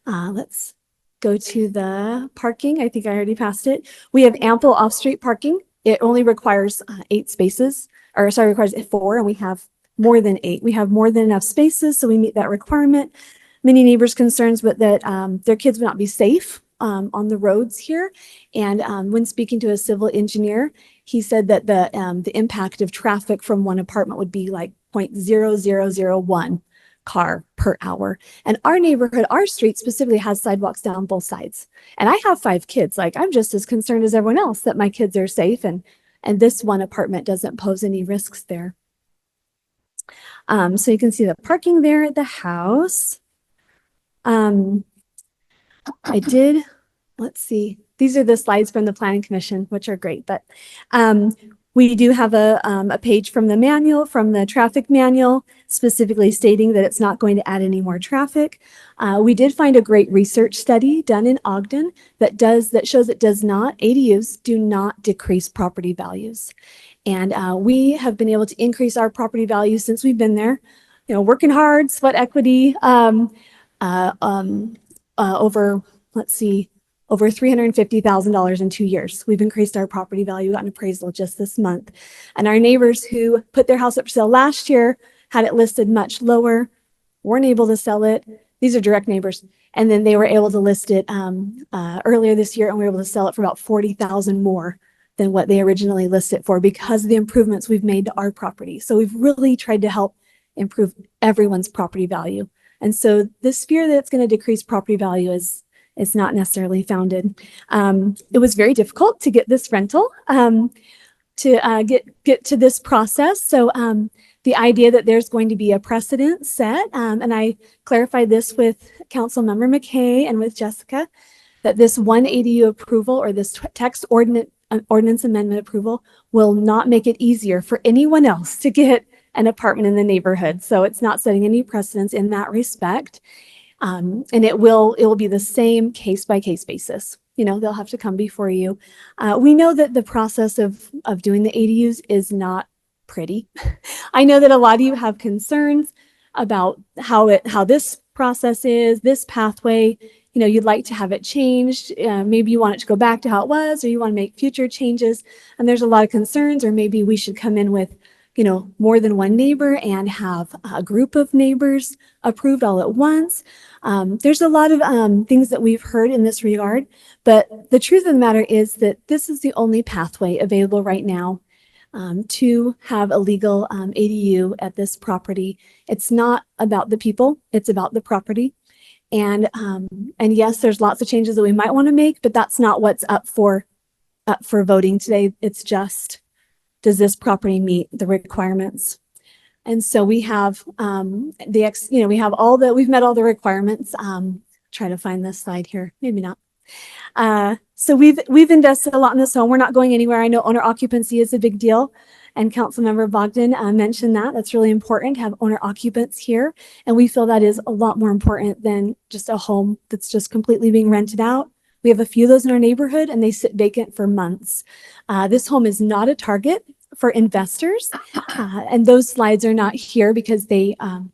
Let's go to the parking. I think I already passed it. We have ample off-street parking. It only requires 8 spaces. Or sorry, requires 4, and we have more than 8. We have more than enough spaces, so we meet that requirement. Many neighbors' concerns but that their kids would not be safe on the roads here. And when speaking to a civil engineer, he said that the impact of traffic from one apartment would be like 0.0001 car per hour. And our neighborhood, our street specifically has sidewalks down both sides. And I have 5 kids. Like I'm just as concerned as everyone else that my kids are safe, and this one apartment doesn't pose any risks there. So you can see the parking there at the house. Let's see, these are the slides from the Planning Commission, which are great, but we do have a page from the manual, from the traffic manual, specifically stating that it's not going to add any more traffic. We did find a great research study done in Ogden that shows it does not, ADUs do not decrease property values. And we have been able to increase our property values since we've been there, you know, working hard, sweat equity, over, let's see, over $350,000 in 2 years. We've increased our property value, got an appraisal just this month. And our neighbors who put their house up for sale last year had it listed much lower, weren't able to sell it. These are direct neighbors. And then they were able to list it earlier this year, and we were able to sell it for about $40,000 more than what they originally listed for because of the improvements we've made to our property. So we've really tried to help improve everyone's property value. And so this fear that it's going to decrease property value is not necessarily founded. It was very difficult to get this rental, to get to this process. So the idea that there's going to be a precedent set, and I clarified this with Councilmember McKay and with Jessica, that this one ADU approval or this text ordinance amendment approval will not make it easier for anyone else to get an apartment in the neighborhood. So it's not setting any precedents in that respect. And it will be the same case by case basis. You know, they'll have to come before you. We know that the process of doing the ADUs is not pretty. I know that a lot of you have concerns about how this process is, this pathway. You know, you'd like to have it changed. Maybe you want it to go back to how it was, or you want to make future changes. And there's a lot of concerns, or maybe we should come in with, you know, more than one neighbor and have a group of neighbors approved all at once. There's a lot of things that we've heard in this regard, but the truth of the matter is that this is the only pathway available right now to have a legal ADU at this property. It's not about the people, it's about the property. And yes, there's lots of changes that we might want to make, but that's not what's up for voting today. It's just, does this property meet the requirements? And so we have we have we've met all the requirements. Try to find this slide here, maybe not. So we've invested a lot in this home. We're not going anywhere. I know owner occupancy is a big deal, and Councilmember Bogdan mentioned that. That's really important to have owner occupants here, and we feel that is a lot more important than just a home that's just completely being rented out. We have a few of those in our neighborhood, and they sit vacant for months. This home is not a target for investors, and those slides are not here because they are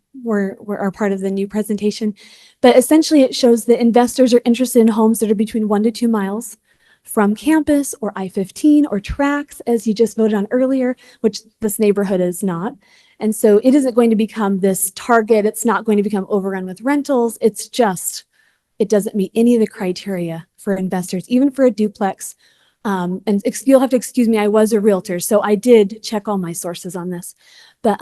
part of the new presentation. But essentially, it shows that investors are interested in homes that are between 1 to 2 miles from campus or I-15 or tracks, as you just voted on earlier, which this neighborhood is not. And so it isn't going to become this target. It's not going to become overrun with rentals. It's just, it doesn't meet any of the criteria for investors, even for a duplex. And you'll have to excuse me, I was a realtor, so I did check all my sources on this. But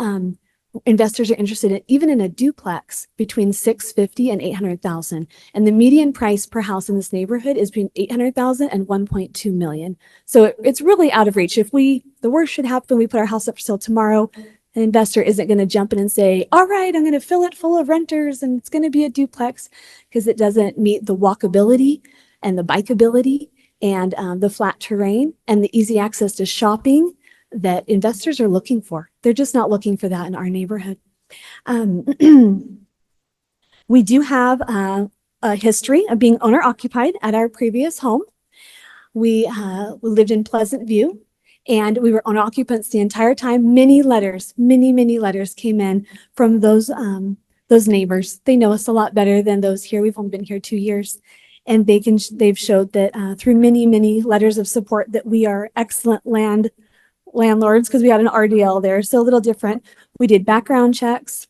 investors are interested in, even in a duplex, between 650 and 800,000. And the median price per house in this neighborhood is between 800,000 and 1.2 million. So it's really out of reach. If the worst should happen, we put our house up for sale tomorrow, an investor isn't going to jump in and say, all right, I'm going to fill it full of renters and it's going to be a duplex, because it doesn't meet the walkability and the bikeability and the flat terrain and the easy access to shopping that investors are looking for. They're just not looking for that in our neighborhood. We do have a history of being owner occupied at our previous home. We lived in Pleasant View, and we were owner occupants the entire time. Many letters came in from those neighbors. They know us a lot better than those here. We've only been here 2 years, and they've showed that through many letters of support that we are excellent landlords, because we had an RDL there, so a little different. We did background checks.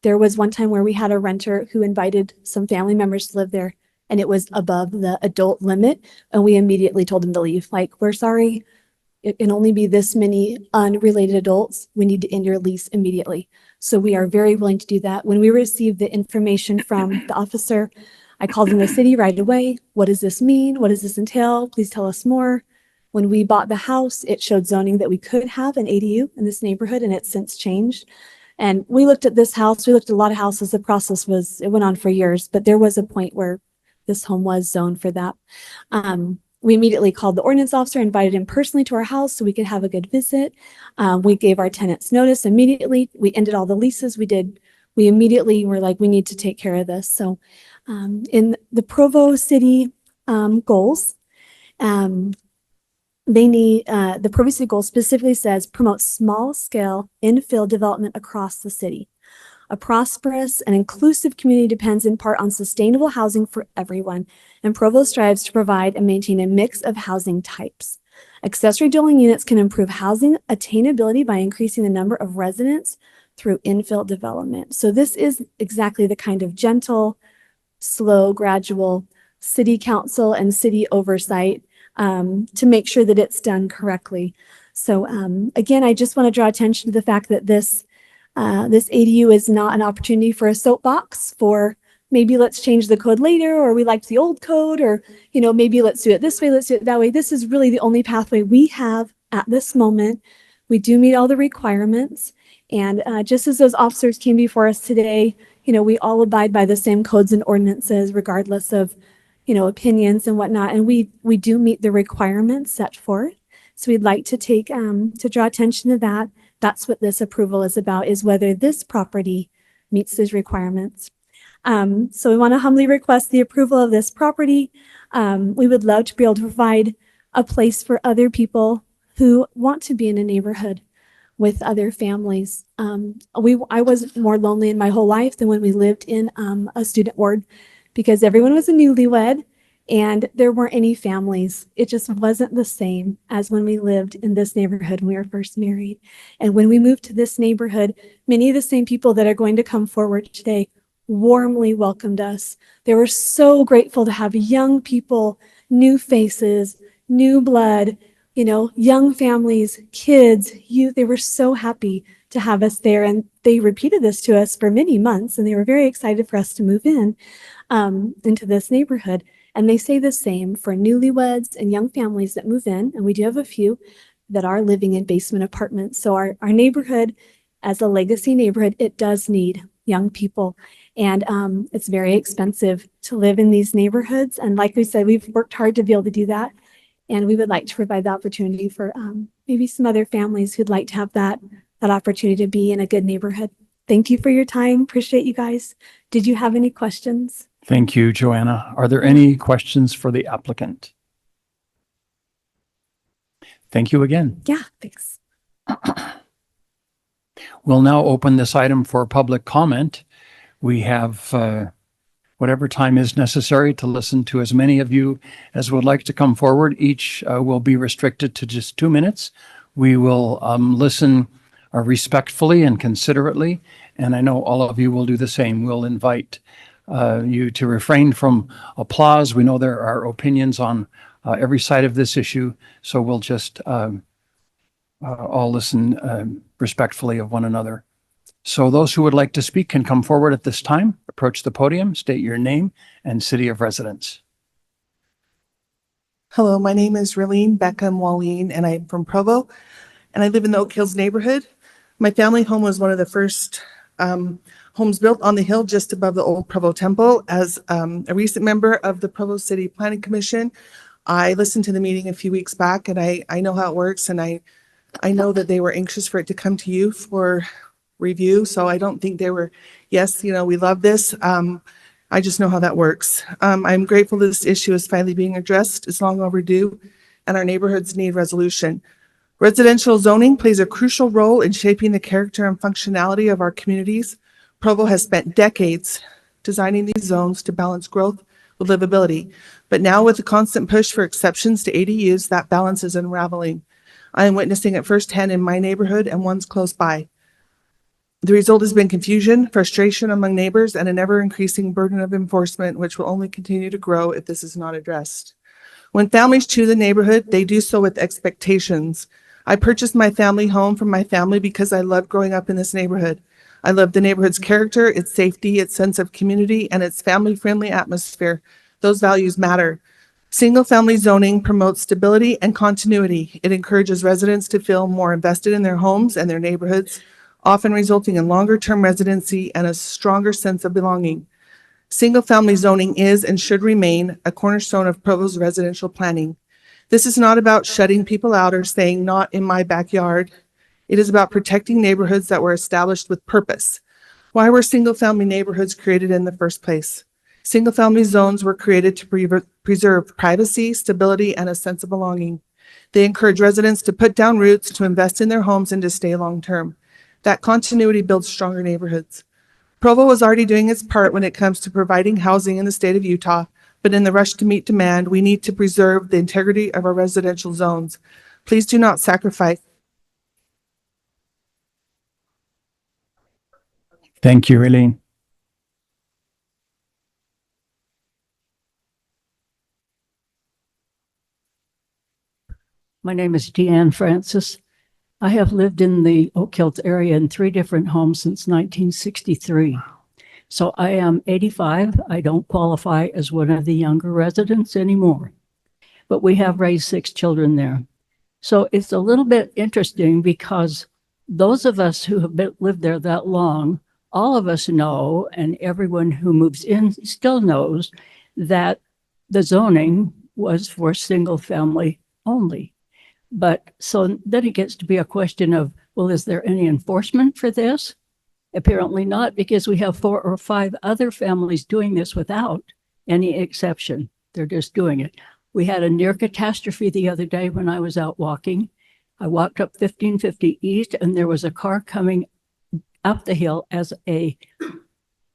There was one time where we had a renter who invited some family members to live there, and it was above the adult limit, and we immediately told them to leave. Like, we're sorry, it can only be this many unrelated adults. We need to end your lease immediately. So we are very willing to do that. When we received the information from the officer, I called in the city right away. What does this mean? What does this entail? Please tell us more. When we bought the house, it showed zoning that we could have an ADU in this neighborhood, and it's since changed. And we looked at this house, we looked at a lot of houses. The process it went on for years, but there was a point where this home was zoned for that. We immediately called the ordinance officer, invited him personally to our house so we could have a good visit. We gave our tenants notice immediately. We ended all the leases. We immediately were like, we need to take care of this. So in the Provo City goals, the Provo City goal specifically says promote small scale infill development across the city. A prosperous and inclusive community depends in part on sustainable housing for everyone, and Provo strives to provide and maintain a mix of housing types. Accessory dwelling units can improve housing attainability by increasing the number of residents through infill development. So this is exactly the kind of gentle, slow, gradual city council and city oversight to make sure that it's done correctly. So again, I just want to draw attention to the fact that this ADU is not an opportunity for a soapbox for maybe let's change the code later, or we liked the old code, or maybe let's do it this way, let's do it that way. This is really the only pathway we have at this moment. We do meet all the requirements, and just as those officers came before us today, we all abide by the same codes and ordinances regardless of opinions and whatnot, and we do meet the requirements set forth. So we'd like to to draw attention to that. That's what this approval is about, is whether this property meets those requirements. So we want to humbly request the approval of this property. We would love to be able to provide a place for other people who want to be in a neighborhood with other families. I was more lonely in my whole life than when we lived in a student ward, because everyone was a newlywed and there weren't any families. It just wasn't the same as when we lived in this neighborhood when we were first married. And when we moved to this neighborhood, many of the same people that are going to come forward today warmly welcomed us. They were so grateful to have young people, new faces, new blood, young families, kids, youth. They were so happy to have us there. And they repeated this to us for many months, and they were very excited for us to move into this neighborhood. And they say the same for newlyweds and young families that move in. And we do have a few that are living in basement apartments. So our neighborhood, as a legacy neighborhood, it does need young people. And it's very expensive to live in these neighborhoods. And like we said, we've worked hard to be able to do that. And we would like to provide the opportunity for maybe some other families who'd like to have that opportunity to be in a good neighborhood. Thank you for your time. Appreciate you guys. Did you have any questions? Thank you, Joanna. Are there any questions for the applicant? Thank you again. Yeah, thanks. We'll now open this item for public comment. We have whatever time is necessary to listen to as many of you as would like to come forward. Each will be restricted to just 2 minutes. We will listen respectfully and considerately, and I know all of you will do the same. We'll invite you to refrain from applause. We know there are opinions on every side of this issue, so we'll just all listen respectfully of one another. So those who would like to speak can come forward at this time, approach the podium, state your name and city of residence. Hello, my name is Raleen Beckham Walleen, and I'm from Provo, and I live in the Oak Hills neighborhood. My family home was one of the first homes built on the hill just above the old Provo Temple. As a recent member of the Provo City Planning Commission, I listened to the meeting a few weeks back, and I know how it works, and I know that they were anxious for it to come to you for review, so I don't think they were, yes, we love this. I just know how that works. I'm grateful this issue is finally being addressed. It's long overdue, and our neighborhoods need resolution. Residential zoning plays a crucial role in shaping the character and functionality of our communities. Provo has spent decades designing these zones to balance growth with livability. But now with the constant push for exceptions to ADUs, that balance is unraveling. I am witnessing it firsthand in my neighborhood and ones close by. The result has been confusion, frustration among neighbors, and an ever-increasing burden of enforcement, which will only continue to grow if this is not addressed. When families choose a neighborhood, they do so with expectations. I purchased my family home from my family because I loved growing up in this neighborhood. I love the neighborhood's character, its safety, its sense of community, and its family-friendly atmosphere. Those values matter. Single-family zoning promotes stability and continuity. It encourages residents to feel more invested in their homes and their neighborhoods, often resulting in longer-term residency and a stronger sense of belonging. Single-family zoning is and should remain a cornerstone of Provo's residential planning. This is not about shutting people out or saying, not in my backyard. It is about protecting neighborhoods that were established with purpose. Why were single-family neighborhoods created in the first place? Single-family zones were created to preserve privacy, stability, and a sense of belonging. They encourage residents to put down roots, to invest in their homes, and to stay long-term. That continuity builds stronger neighborhoods. Provo is already doing its part when it comes to providing housing in the state of Utah, but in the rush to meet demand, we need to preserve the integrity of our residential zones. Please do not sacrifice. Thank you, Eileen. My name is Deanne Francis. I have lived in the Oak Hills area in 3 different homes since 1963. So I am 85. I don't qualify as one of the younger residents anymore, but we have raised 6 children there. So it's a little bit interesting because those of us who have lived there that long, all of us know, and everyone who moves in still knows, that the zoning was for single family only. But so then it gets to be a question of, well, is there any enforcement for this? Apparently not, because we have 4 or 5 other families doing this without any exception. They're just doing it. We had a near catastrophe the other day when I was out walking. I walked up 1550 East and there was a car coming up the hill as a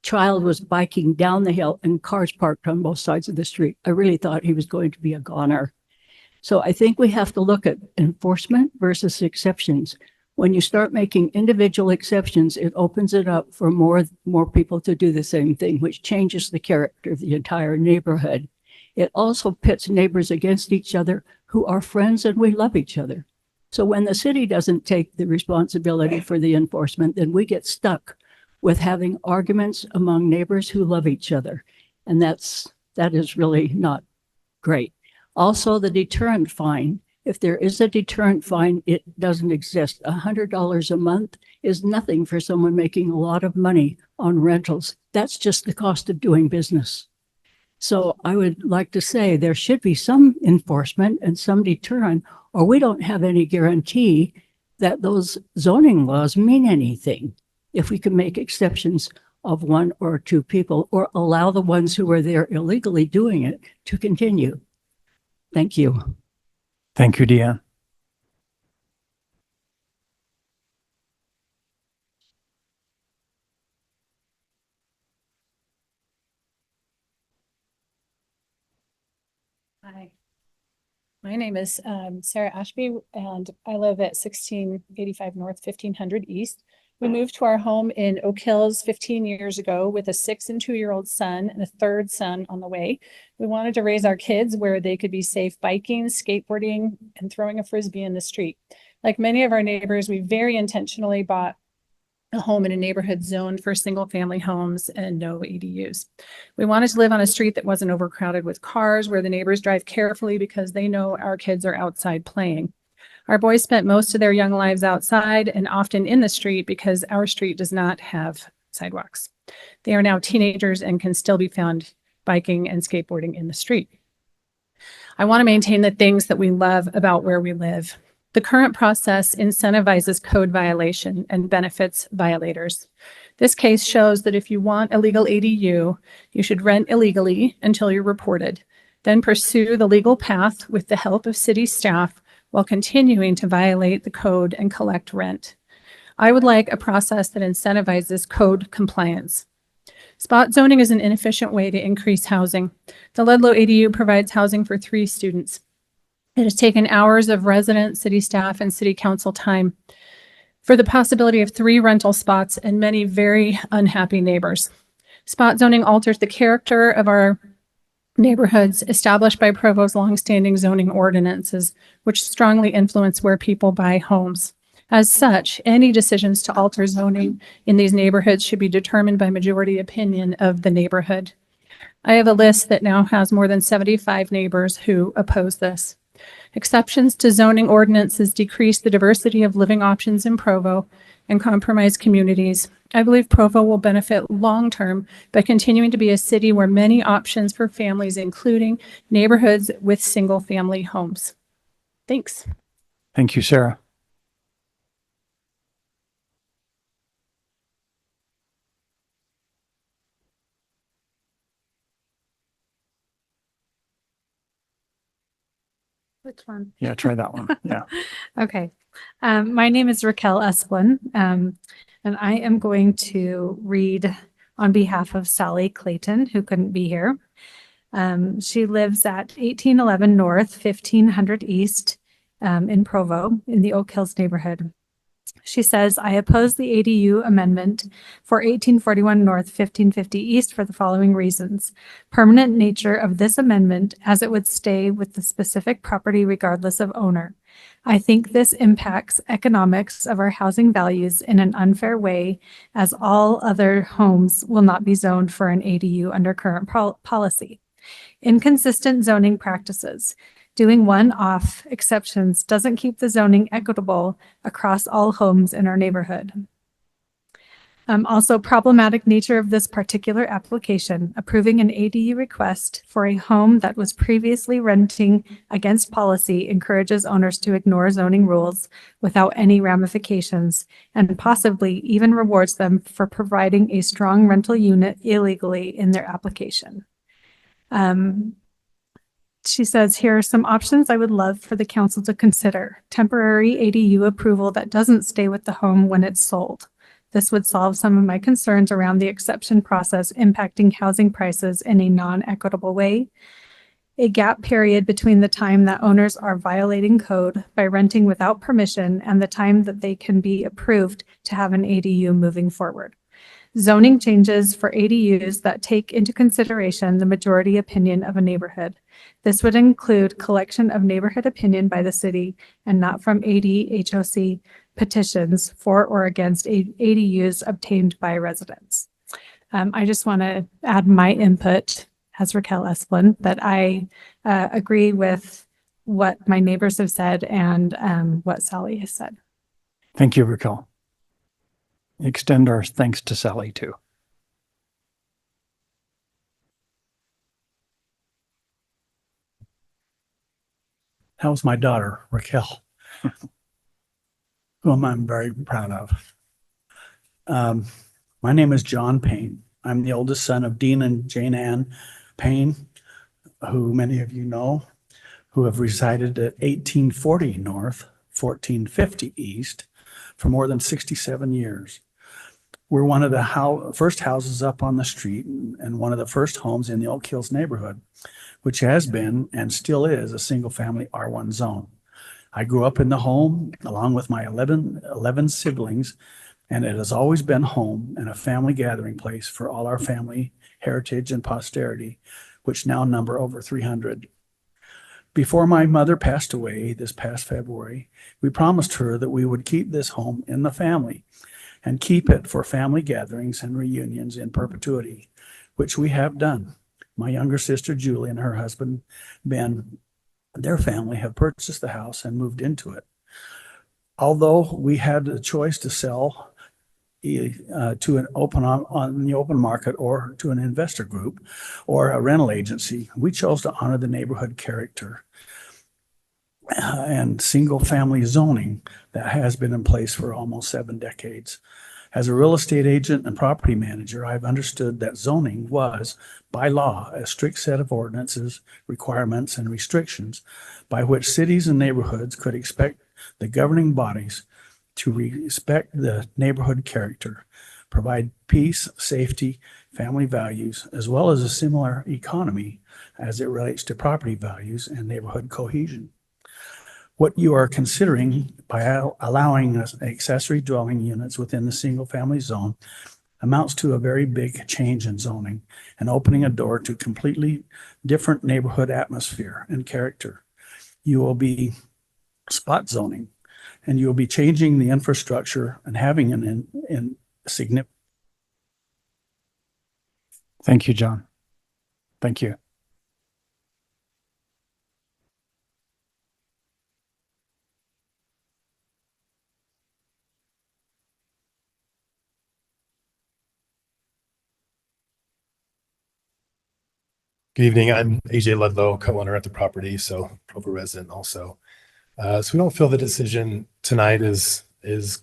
child was biking down the hill and cars parked on both sides of the street. I really thought he was going to be a goner. So I think we have to look at enforcement versus exceptions. When you start making individual exceptions, it opens it up for more people to do the same thing, which changes the character of the entire neighborhood. It also pits neighbors against each other who are friends and we love each other. So when the city doesn't take the responsibility for the enforcement, then we get stuck with having arguments among neighbors who love each other. And that is really not great. Also, the deterrent fine. If there is a deterrent fine, it doesn't exist. $100 a month is nothing for someone making a lot of money on rentals. That's just the cost of doing business. So I would like to say there should be some enforcement and some deterrent, or we don't have any guarantee that those zoning laws mean anything. If we can make exceptions of 1 or 2 people, or allow the ones who are there illegally doing it to continue. Thank you. Thank you, Deanne. Hi, my name is Sarah Ashby, and I live at 1685 North, 1500 East. We moved to our home in Oak Hills 15 years ago with a 6- and 2-year-old son and a 3rd son on the way. We wanted to raise our kids where they could be safe biking, skateboarding, and throwing a Frisbee in the street. Like many of our neighbors, we very intentionally bought a home in a neighborhood zoned for single-family homes and no ADUs. We wanted to live on a street that wasn't overcrowded with cars, where the neighbors drive carefully because they know our kids are outside playing. Our boys spent most of their young lives outside and often in the street because our street does not have sidewalks. They are now teenagers and can still be found biking and skateboarding in the street. I want to maintain the things that we love about where we live. The current process incentivizes code violation and benefits violators. This case shows that if you want a legal ADU, you should rent illegally until you're reported, then pursue the legal path with the help of city staff while continuing to violate the code and collect rent. I would like a process that incentivizes code compliance. Spot zoning is an inefficient way to increase housing. The Ludlow ADU provides housing for 3 students. It has taken hours of resident, city staff, and city council time for the possibility of 3 rental spots and many very unhappy neighbors. Spot zoning alters the character of our neighborhoods established by Provo's longstanding zoning ordinances, which strongly influence where people buy homes. As such, any decisions to alter zoning in these neighborhoods should be determined by majority opinion of the neighborhood. I have a list that now has more than 75 neighbors who oppose this. Exceptions to zoning ordinances decrease the diversity of living options in Provo and compromise communities. I believe Provo will benefit long-term by continuing to be a city where many options for families, including neighborhoods with single-family homes. Thanks. Thank you, Sarah. Which one? Yeah, try that one. Yeah. Okay. My name is Raquel Esplin, and I am going to read on behalf of Sally Clayton, who couldn't be here. She lives at 1811 North, 1500 East in Provo, in the Oak Hills neighborhood. She says, I oppose the ADU amendment for 1841 North, 1550 East for the following reasons. Permanent nature of this amendment, as it would stay with the specific property regardless of owner. I think this impacts economics of our housing values in an unfair way, as all other homes will not be zoned for an ADU under current policy. Inconsistent zoning practices. Doing one-off exceptions doesn't keep the zoning equitable across all homes in our neighborhood. Also, problematic nature of this particular application, approving an ADU request for a home that was previously renting against policy encourages owners to ignore zoning rules without any ramifications, and possibly even rewards them for providing a strong rental unit illegally in their application. She says, here are some options I would love for the council to consider. Temporary ADU approval that doesn't stay with the home when it's sold. This would solve some of my concerns around the exception process impacting housing prices in a non-equitable way. A gap period between the time that owners are violating code by renting without permission and the time that they can be approved to have an ADU moving forward. Zoning changes for ADUs that take into consideration the majority opinion of a neighborhood. This would include collection of neighborhood opinion by the city and not from ADHOC petitions for or against ADUs obtained by residents. I just want to add my input as Raquel Esplin that I agree with what my neighbors have said and what Sally has said. Thank you, Raquel. Extend our thanks to Sally too. How's my daughter, Raquel, whom I'm very proud of. My name is John Payne. I'm the oldest son of Dean and Jane Ann Payne, who many of you know, who have resided at 1840 North, 1450 East for more than 67 years. We're one of the first houses up on the street and one of the first homes in the Oak Hills neighborhood, which has been and still is a single-family R1 zone. I grew up in the home along with my 11 siblings, and it has always been home and a family gathering place for all our family, heritage, and posterity, which now number over 300. Before my mother passed away this past February, we promised her that we would keep this home in the family and keep it for family gatherings and reunions in perpetuity, which we have done. My younger sister Julie and her husband Ben, their family have purchased the house and moved into it. Although we had the choice to sell to an on the open market or to an investor group or a rental agency, we chose to honor the neighborhood character and single family zoning that has been in place for almost 7 decades. As a real estate agent and property manager, I've understood that zoning was, by law, a strict set of ordinances, requirements, and restrictions by which cities and neighborhoods could expect the governing bodies to respect the neighborhood character, provide peace, safety, family values, as well as a similar economy as it relates to property values and neighborhood cohesion. What you are considering by allowing accessory dwelling units within the single-family zone amounts to a very big change in zoning and opening a door to completely different neighborhood atmosphere and character. You will be spot zoning, and you will be changing the infrastructure and having an significant. Thank you, John. Thank you. Good evening. I'm AJ Ludlow, co-owner at the property, so Provo resident also. So we don't feel the decision tonight is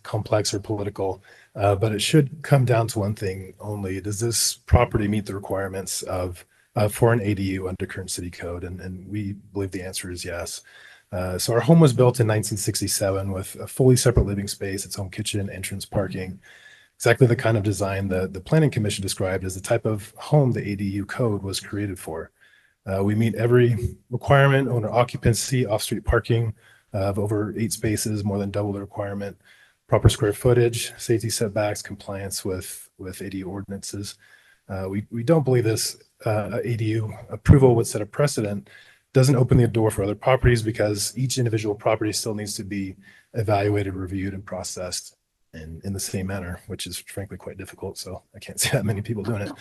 complex or political, but it should come down to one thing only. Does this property meet the requirements of for an ADU under current city code? And we believe the answer is yes. So our home was built in 1967 with a fully separate living space, its own kitchen, entrance, parking. Exactly the kind of design the Planning Commission described as the type of home the ADU code was created for. We meet every requirement: owner occupancy, off-street parking of over 8 spaces, more than double the requirement, proper square footage, safety setbacks, compliance with ADU ordinances. We don't believe this ADU approval would set a precedent. Doesn't open the door for other properties because each individual property still needs to be evaluated, reviewed, and processed in the same manner, which is frankly quite difficult. So I can't see that many people doing it.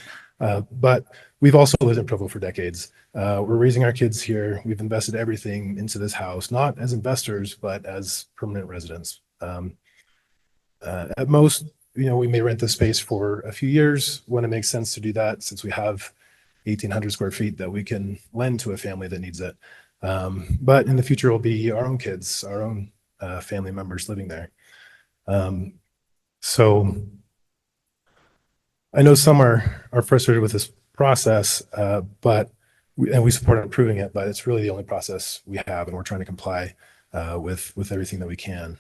But we've also lived in Provo for decades. We're raising our kids here. We've invested everything into this house, not as investors, but as permanent residents. At most, we may rent the space for a few years when it makes sense to do that, since we have 1,800 square feet that we can lend to a family that needs it. But in the future, it'll be our own kids, our own family members living there. So I know some are frustrated with this process, but we support improving it, but it's really the only process we have, and we're trying to comply with everything that we can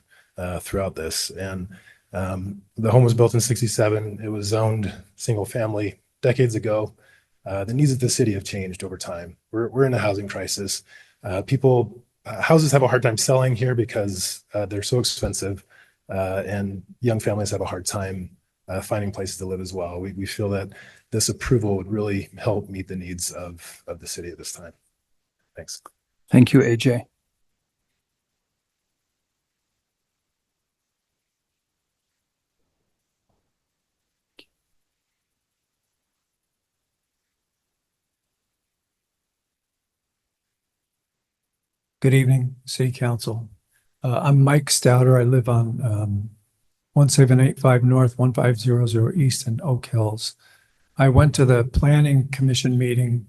throughout this. And the home was built in 67. It was zoned single family decades ago. The needs of the city have changed over time. We're in a housing crisis. Houses have a hard time selling here because they're so expensive. And young families have a hard time finding places to live as well. We feel that this approval would really help meet the needs of the city at this time. Thanks. Thank you, AJ. Good evening, City Council. I'm Mike Stouter. I live on 1785 North, 1500 East in Oak Hills. I went to the Planning Commission meeting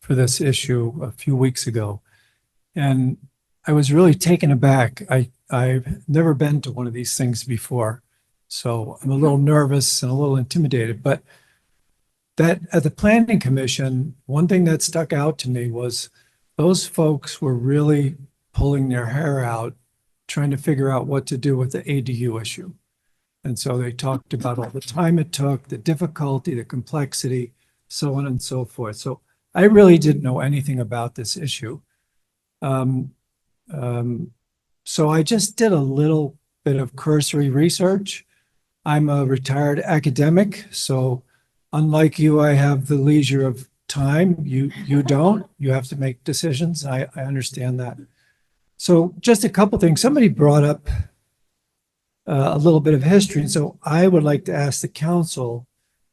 for this issue a few weeks ago, and I was really taken aback. I've never been to one of these things before, so I'm a little nervous and a little intimidated. But that at the Planning Commission, one thing that stuck out to me was those folks were really pulling their hair out, trying to figure out what to do with the ADU issue. And so they talked about all the time it took, the difficulty, the complexity, so on and so forth. So I really didn't know anything about this issue. So I just did a little bit of cursory research. I'm a retired academic, so unlike you, I have the leisure of time. You don't. You have to make decisions. I understand that. So just a couple things. Somebody brought up a little bit of history. And so I would like to ask the council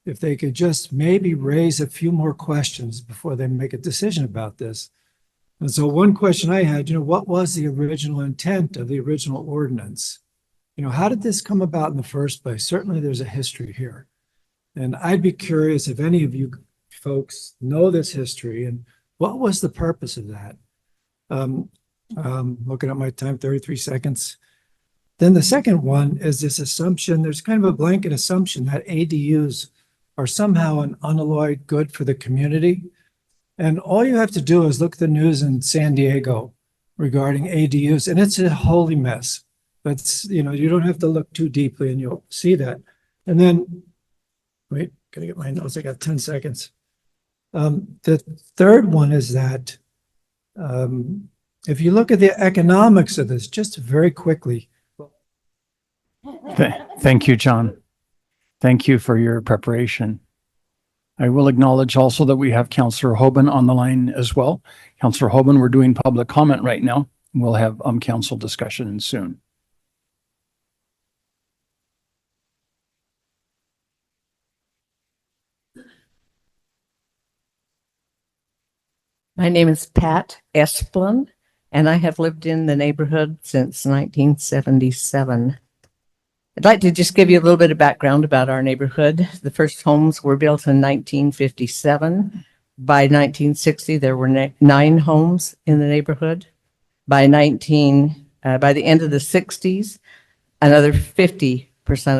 if they could just maybe raise a few more questions before they make a decision about this. And so one question I had, what was the original intent of the original ordinance? How did this come about in the first place? Certainly there's a history here. And I'd be curious if any of you folks know this history and what was the purpose of that? Looking at my time, 33 seconds. Then the second one is this assumption, there's kind of a blanket assumption that ADUs are somehow an unalloyed good for the community. And all you have to do is look at the news in San Diego regarding ADUs, and it's a holy mess. That's, you don't have to look too deeply and you'll see that. And then, wait, gotta get my notes, I got 10 seconds. The third one is that if you look at the economics of this, just very quickly. Thank you, John. Thank you for your preparation. I will acknowledge also that we have Councillor Hoban on the line as well. Councillor Hoban, we're doing public comment right now. We'll have council discussion soon. My name is Pat Esplin, and I have lived in the neighborhood since 1977. I'd like to just give you a little bit of background about our neighborhood. The first homes were built in 1957. By 1960, there were 9 homes in the neighborhood. By the end of the 60s, another 50%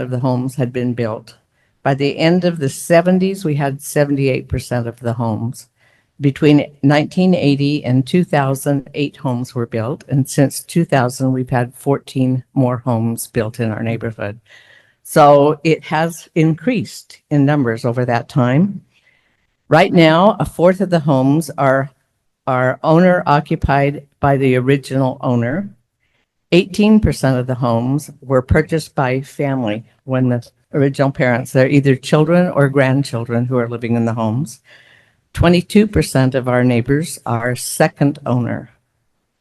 of the homes had been built. By the end of the 70s, we had 78% of the homes. Between 1980 and 2000, 8 homes were built. And since 2000, we've had 14 more homes built in our neighborhood. So it has increased in numbers over that time. Right now, a fourth of the homes are owner occupied by the original owner. 18% of the homes were purchased by family when the original parents, they're either children or grandchildren who are living in the homes. 22% of our neighbors are second owner.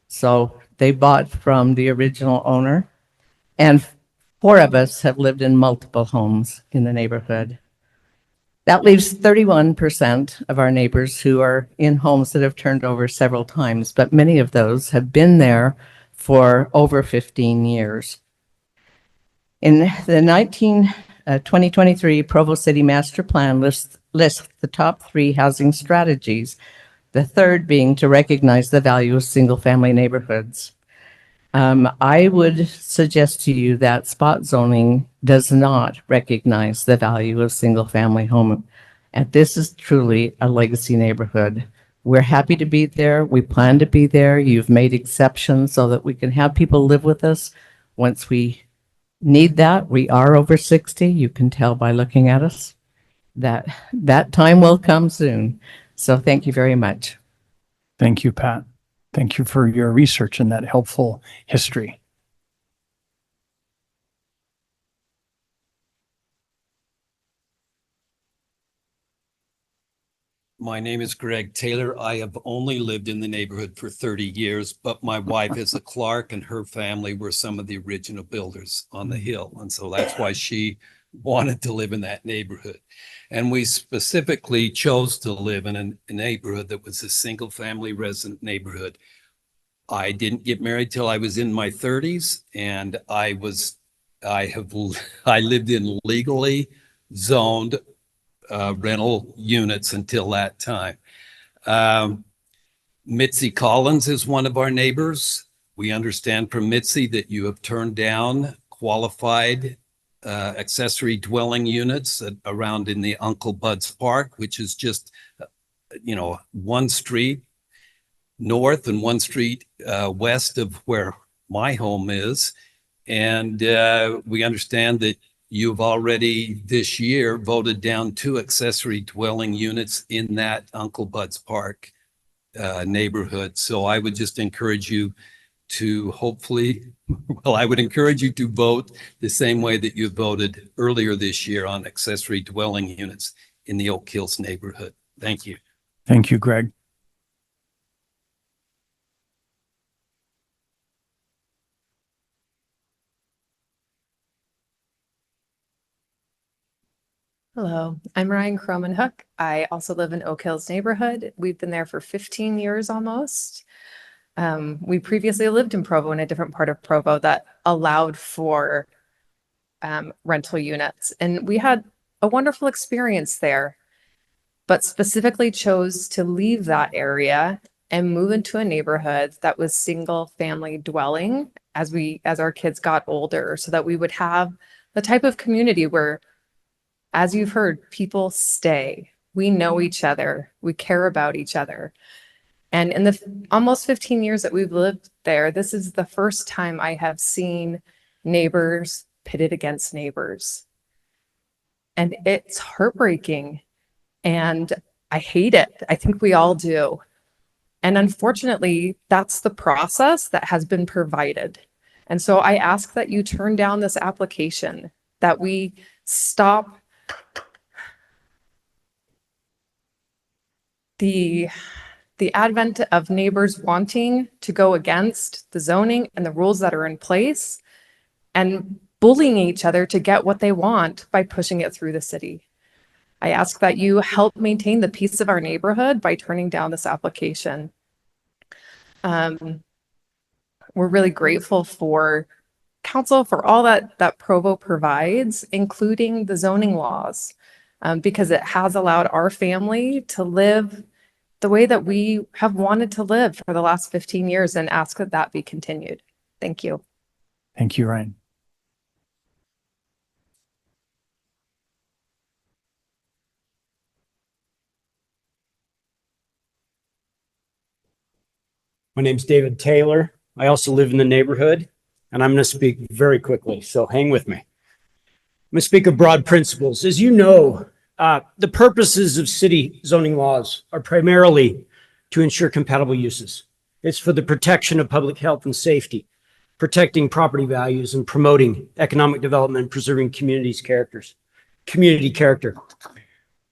So they bought from the original owner. And 4 of us have lived in multiple homes in the neighborhood. That leaves 31% of our neighbors who are in homes that have turned over several times, but many of those have been there for over 15 years. In the 2023 Provo City Master Plan lists the top 3 housing strategies, the third being to recognize the value of single-family neighborhoods. I would suggest to you that spot zoning does not recognize the value of single-family home. And this is truly a legacy neighborhood. We're happy to be there. We plan to be there. You've made exceptions so that we can have people live with us once we need that. We are over 60. You can tell by looking at us that time will come soon. So thank you very much. Thank you, Pat. Thank you for your research and that helpful history. My name is Greg Taylor. I have only lived in the neighborhood for 30 years, but my wife is a Clark and her family were some of the original builders on the hill. And so that's why she wanted to live in that neighborhood. And we specifically chose to live in a neighborhood that was a single family resident neighborhood. I didn't get married till I was in my 30s, and I lived in legally zoned rental units until that time. Mitzi Collins is one of our neighbors. We understand from Mitzi that you have turned down qualified accessory dwelling units around in the Uncle Bud's Park, which is just, one street north and one street west of where my home is. And we understand that you've already this year voted down 2 accessory dwelling units in that Uncle Bud's Park neighborhood. So I would just encourage you to I would encourage you to vote the same way that you voted earlier this year on accessory dwelling units in the Oak Hills neighborhood. Thank you. Thank you, Greg. Hello, I'm Ryan Cromenhook. I also live in Oak Hills neighborhood. We've been there for 15 years almost. We previously lived in Provo, in a different part of Provo that allowed for rental units. And we had a wonderful experience there, but specifically chose to leave that area and move into a neighborhood that was single family dwelling as our kids got older, so that we would have the type of community where, as you've heard, people stay. We know each other. We care about each other. And in the almost 15 years that we've lived there, this is the first time I have seen neighbors pitted against neighbors. And it's heartbreaking. And I hate it. I think we all do. And unfortunately, that's the process that has been provided. And so I ask that you turn down this application, that we stop the advent of neighbors wanting to go against the zoning and the rules that are in place and bullying each other to get what they want by pushing it through the city. I ask that you help maintain the peace of our neighborhood by turning down this application. We're really grateful for council for all that Provo provides, including the zoning laws, because it has allowed our family to live the way that we have wanted to live for the last 15 years, and ask that that be continued. Thank you. Thank you, Ryan. My name's David Taylor. I also live in the neighborhood, and I'm going to speak very quickly, so hang with me. I'm going to speak of broad principles. As you know, the purposes of city zoning laws are primarily to ensure compatible uses. It's for the protection of public health and safety, protecting property values, and promoting economic development and preserving community character.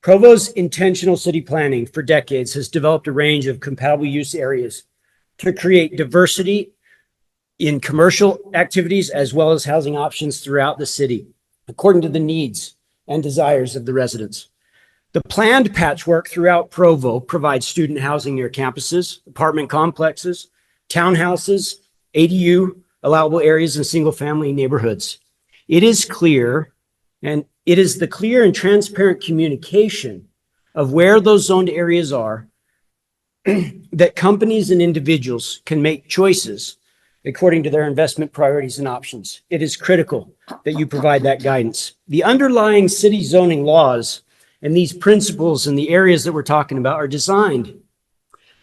Provo's intentional city planning for decades has developed a range of compatible use areas to create diversity in commercial activities as well as housing options throughout the city, according to the needs and desires of the residents. The planned patchwork throughout Provo provides student housing near campuses, apartment complexes, townhouses, ADU, allowable areas, and single-family neighborhoods. It is clear, and it is the clear and transparent communication of where those zoned areas are that companies and individuals can make choices according to their investment priorities and options. It is critical that you provide that guidance. The underlying city zoning laws and these principles in the areas that we're talking about are designed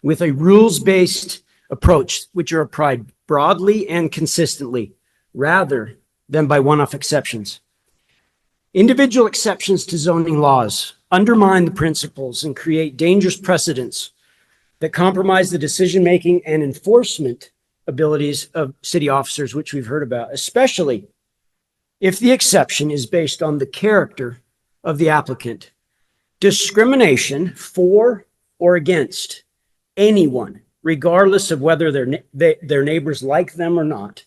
with a rules-based approach, which are applied broadly and consistently, rather than by one-off exceptions. Individual exceptions to zoning laws undermine the principles and create dangerous precedents that compromise the decision-making and enforcement abilities of city officers, which we've heard about, especially if the exception is based on the character of the applicant. Discrimination for or against anyone, regardless of whether their neighbors like them or not,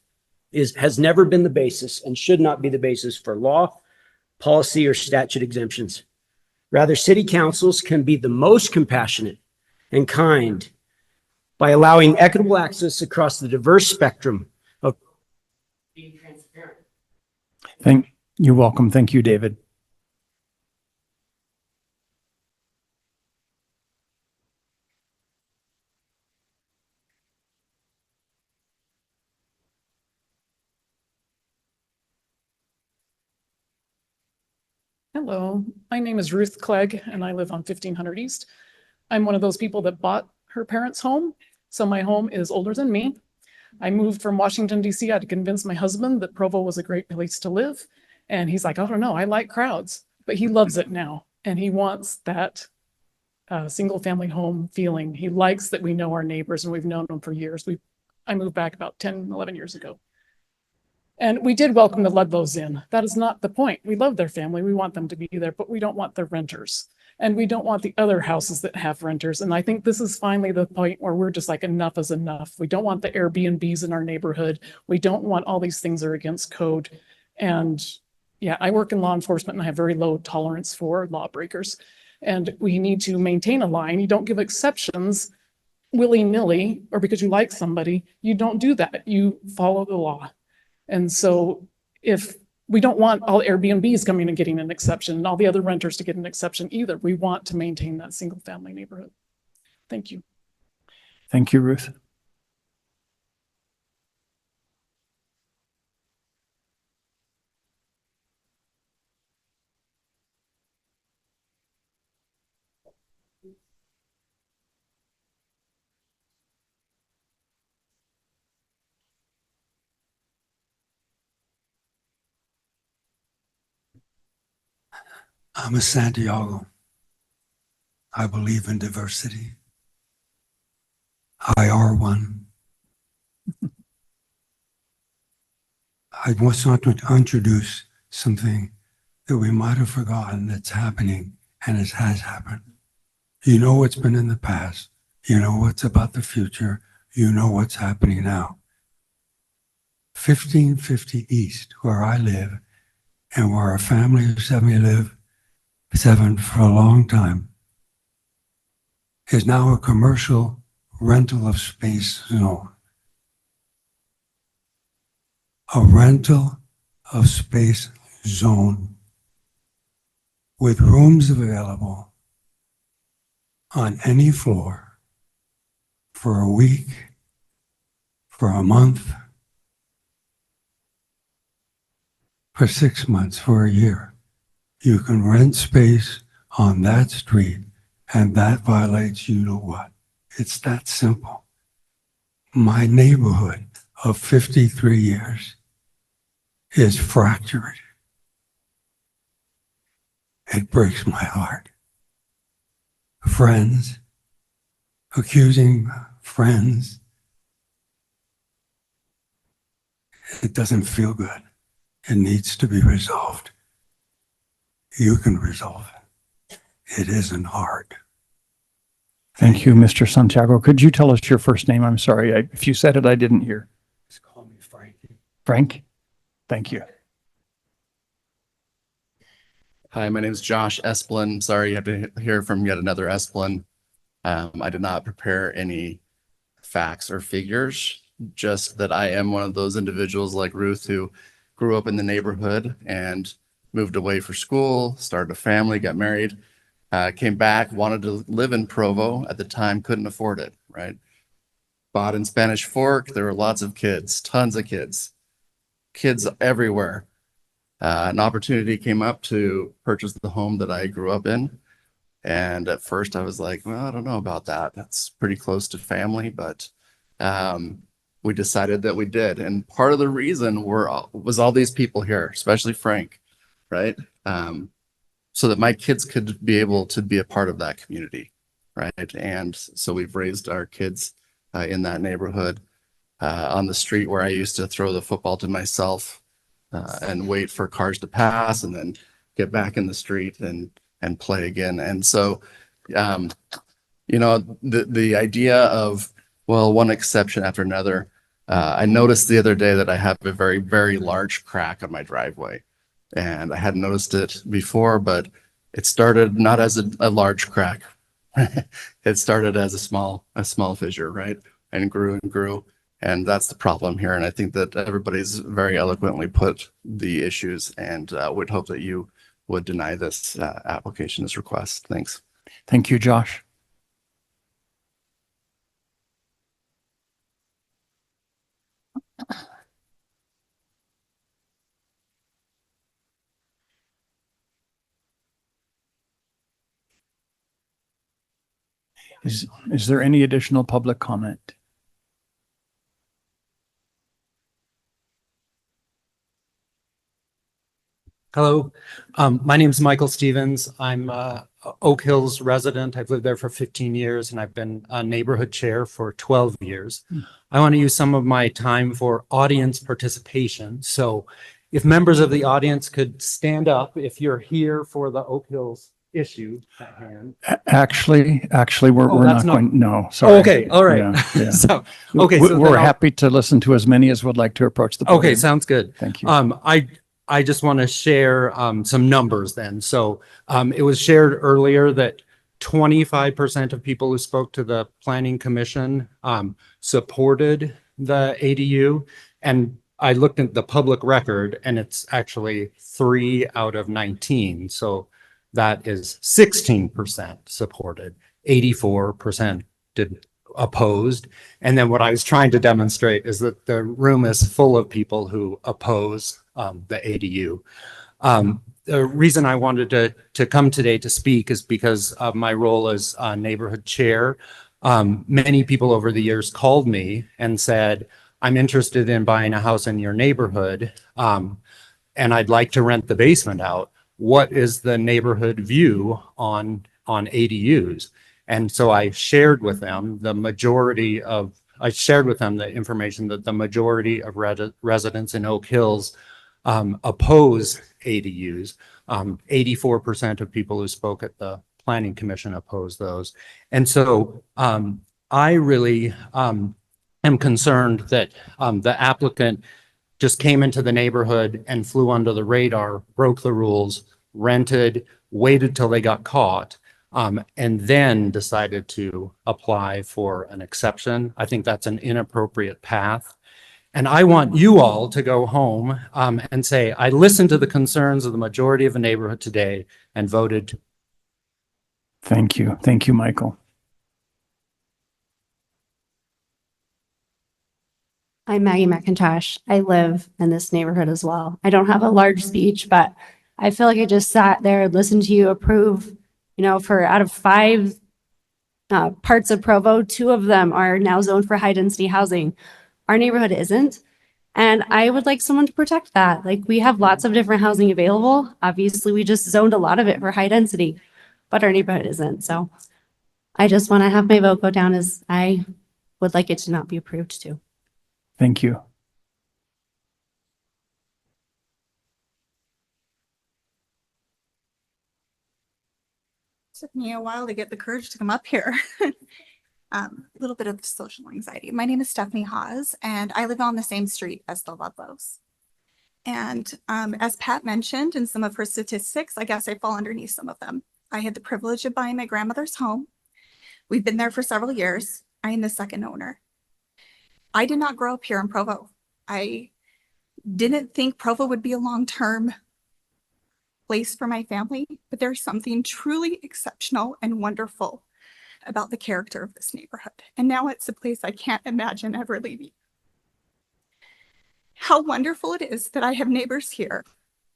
has never been the basis and should not be the basis for law, policy, or statute exemptions. Rather, city councils can be the most compassionate and kind by allowing equitable access across the diverse spectrum of being transparent. You're welcome. Thank you, David. Hello, my name is Ruth Clegg and I live on 1500 East. I'm one of those people that bought her parents' home, so my home is older than me. I moved from Washington, D.C. I had to convince my husband that Provo was a great place to live. And he's like, I don't know, I like crowds, but he loves it now. And he wants that single family home feeling. He likes that we know our neighbors and we've known them for years. I moved back about 10, 11 years ago. And we did welcome the Ludlows in. That is not the point. We love their family. We want them to be there, but we don't want the renters. And we don't want the other houses that have renters. And I think this is finally the point where we're just like, enough is enough. We don't want the Airbnbs in our neighborhood. We don't want all these things that are against code. And Yeah, I work in law enforcement and I have very low tolerance for lawbreakers. And we need to maintain a line. You don't give exceptions willy-nilly or because you like somebody. You don't do that. You follow the law. And so if we don't want all Airbnbs coming and getting an exception and all the other renters to get an exception either, we want to maintain that single family neighborhood. Thank you. Thank you, Ruth. I'm a Santiago. I believe in diversity. I are one. I just want to introduce something that we might have forgotten that's happening, and it has happened. You know what's been in the past. You know what's about the future. You know what's happening now. 1550 East, where I live, and where our family of 7 for a long time, is now a commercial rental of space zone. A rental of space zone with rooms available on any floor for a week, for a month, for 6 months, for a year. You can rent space on that street, and that violates you know what. It's that simple. My neighborhood of 53 years is fractured. It breaks my heart. Friends accusing friends. It doesn't feel good. It needs to be resolved. You can resolve it. It isn't hard. Thank you, Mr. Santiago. Could you tell us your first name? I'm sorry. If you said it, I didn't hear. Just call me Frankie. Frank? Thank you. Hi, my name is Josh Esplin. Sorry you have to hear from yet another Esplin. I did not prepare any facts or figures, just that I am one of those individuals like Ruth who grew up in the neighborhood and moved away for school, started a family, got married, came back, wanted to live in Provo. At the time, couldn't afford it, right? Bought in Spanish Fork. There were lots of kids, tons of kids everywhere. An opportunity came up to purchase the home that I grew up in. And at first I was like, well, I don't know about that. That's pretty close to family, but we decided that we did. And part of the reason was all these people here, especially Frank, right? So that my kids could be able to be a part of that community, right? And so we've raised our kids in that neighborhood on the street where I used to throw the football to myself and wait for cars to pass and then get back in the street and play again. And so, you know, the idea of, well, one exception after another, I noticed the other day that I have a very, very large crack on my driveway. And I hadn't noticed it before, but it started not as a large crack. It started as a small fissure, right? And grew and grew. And that's the problem here. And I think that everybody's very eloquently put the issues, and would hope that you would deny this application, this request. Thanks. Thank you, Josh. Is there any additional public comment? Hello, my name is Michael Stevens. I'm a Oak Hills resident. I've lived there for 15 years and I've been a neighborhood chair for 12 years. I want to use some of my time for audience participation. So if members of the audience could stand up if you're here for the Oak Hills issue at hand. Actually, we're not going, no, sorry. Oh, okay, all right. Yeah. So, okay. So we're then happy to listen to as many as would like to approach the podium. Okay, sounds good. Thank you. I just want to share some numbers then. So it was shared earlier that 25% of people who spoke to the Planning Commission supported the ADU. And I looked at the public record and it's actually 3 out of 19. So that is 16% supported, 84% did opposed. And then what I was trying to demonstrate is that the room is full of people who oppose the ADU. The reason I wanted to come today to speak is because of my role as neighborhood chair. Many people over the years called me and said, I'm interested in buying a house in your neighborhood, and I'd like to rent the basement out. What is the neighborhood view on ADUs? And so I shared with them the information that the majority of residents in Oak Hills oppose ADUs. 84% of people who spoke at the Planning Commission oppose those. And so I really am concerned that the applicant just came into the neighborhood and flew under the radar, broke the rules, rented, waited till they got caught, and then decided to apply for an exception. I think that's an inappropriate path. And I want you all to go home and say, I listened to the concerns of the majority of the neighborhood today and voted. Thank you. Thank you, Michael. I'm Maggie McIntosh. I live in this neighborhood as well. I don't have a large speech, but I feel like I just sat there and listened to you approve, for out of 5 parts of Provo, 2 of them are now zoned for high density housing. Our neighborhood isn't. And I would like someone to protect that. Like, we have lots of different housing available. Obviously, we just zoned a lot of it for high density, but our neighborhood isn't. So I just want to have my vote go down as I would like it to not be approved too. Thank you. Took me a while to get the courage to come up here. A little bit of social anxiety. My name is Stephanie Hawes, and I live on the same street as the Ludlows. And as Pat mentioned in some of her statistics, I guess I fall underneath some of them. I had the privilege of buying my grandmother's home. We've been there for several years. I am the second owner. I did not grow up here in Provo. I didn't think Provo would be a long-term place for my family, but there's something truly exceptional and wonderful about the character of this neighborhood. And now it's a place I can't imagine ever leaving. How wonderful it is that I have neighbors here,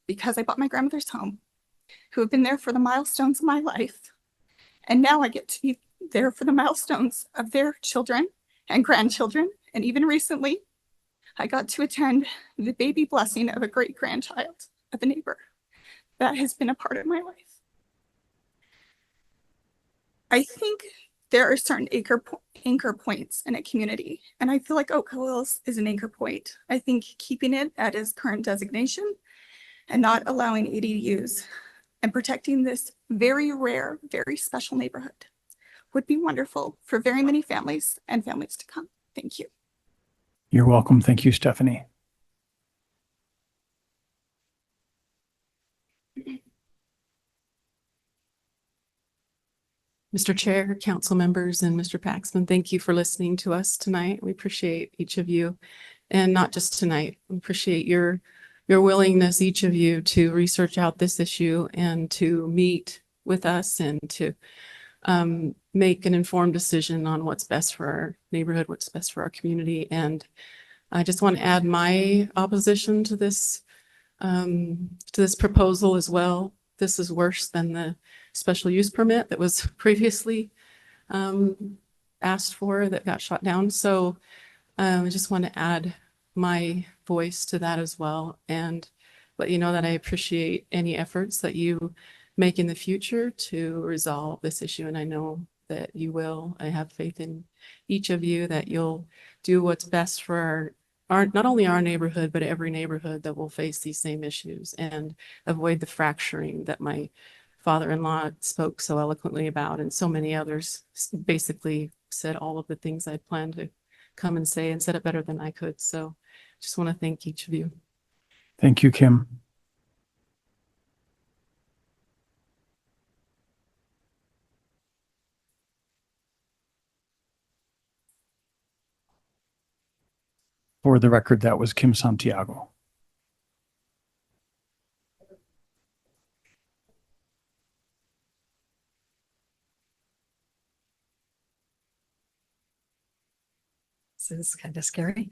because I bought my grandmother's home, who have been there for the milestones of my life. And now I get to be there for the milestones of their children and grandchildren. And even recently, I got to attend the baby blessing of a great grandchild of a neighbor that has been a part of my life. I think there are certain anchor points in a community, and I feel like Oak Hills is an anchor point. I think keeping it at its current designation and not allowing ADUs and protecting this very rare, very special neighborhood would be wonderful for very many families and families to come. Thank you. You're welcome. Thank you, Stephanie. Mr. Chair, council members, and Mr. Paxman, thank you for listening to us tonight. We appreciate each of you, and not just tonight. We appreciate your willingness, each of you, to research out this issue and to meet with us and to make an informed decision on what's best for our neighborhood, what's best for our community. And I just want to add my opposition to this proposal as well. This is worse than the special use permit that was previously asked for that got shot down. So I just want to add my voice to that as well, and let you know that I appreciate any efforts that you make in the future to resolve this issue. And I know that you will. I have faith in each of you that you'll do what's best for our not only our neighborhood, but every neighborhood that will face these same issues, and avoid the fracturing that my father-in-law spoke so eloquently about, and so many others basically said all of the things I'd planned to come and say, and said it better than I could. So just want to thank each of you. Thank you, Kim. For the record, that was Kim Santiago. This is kind of scary.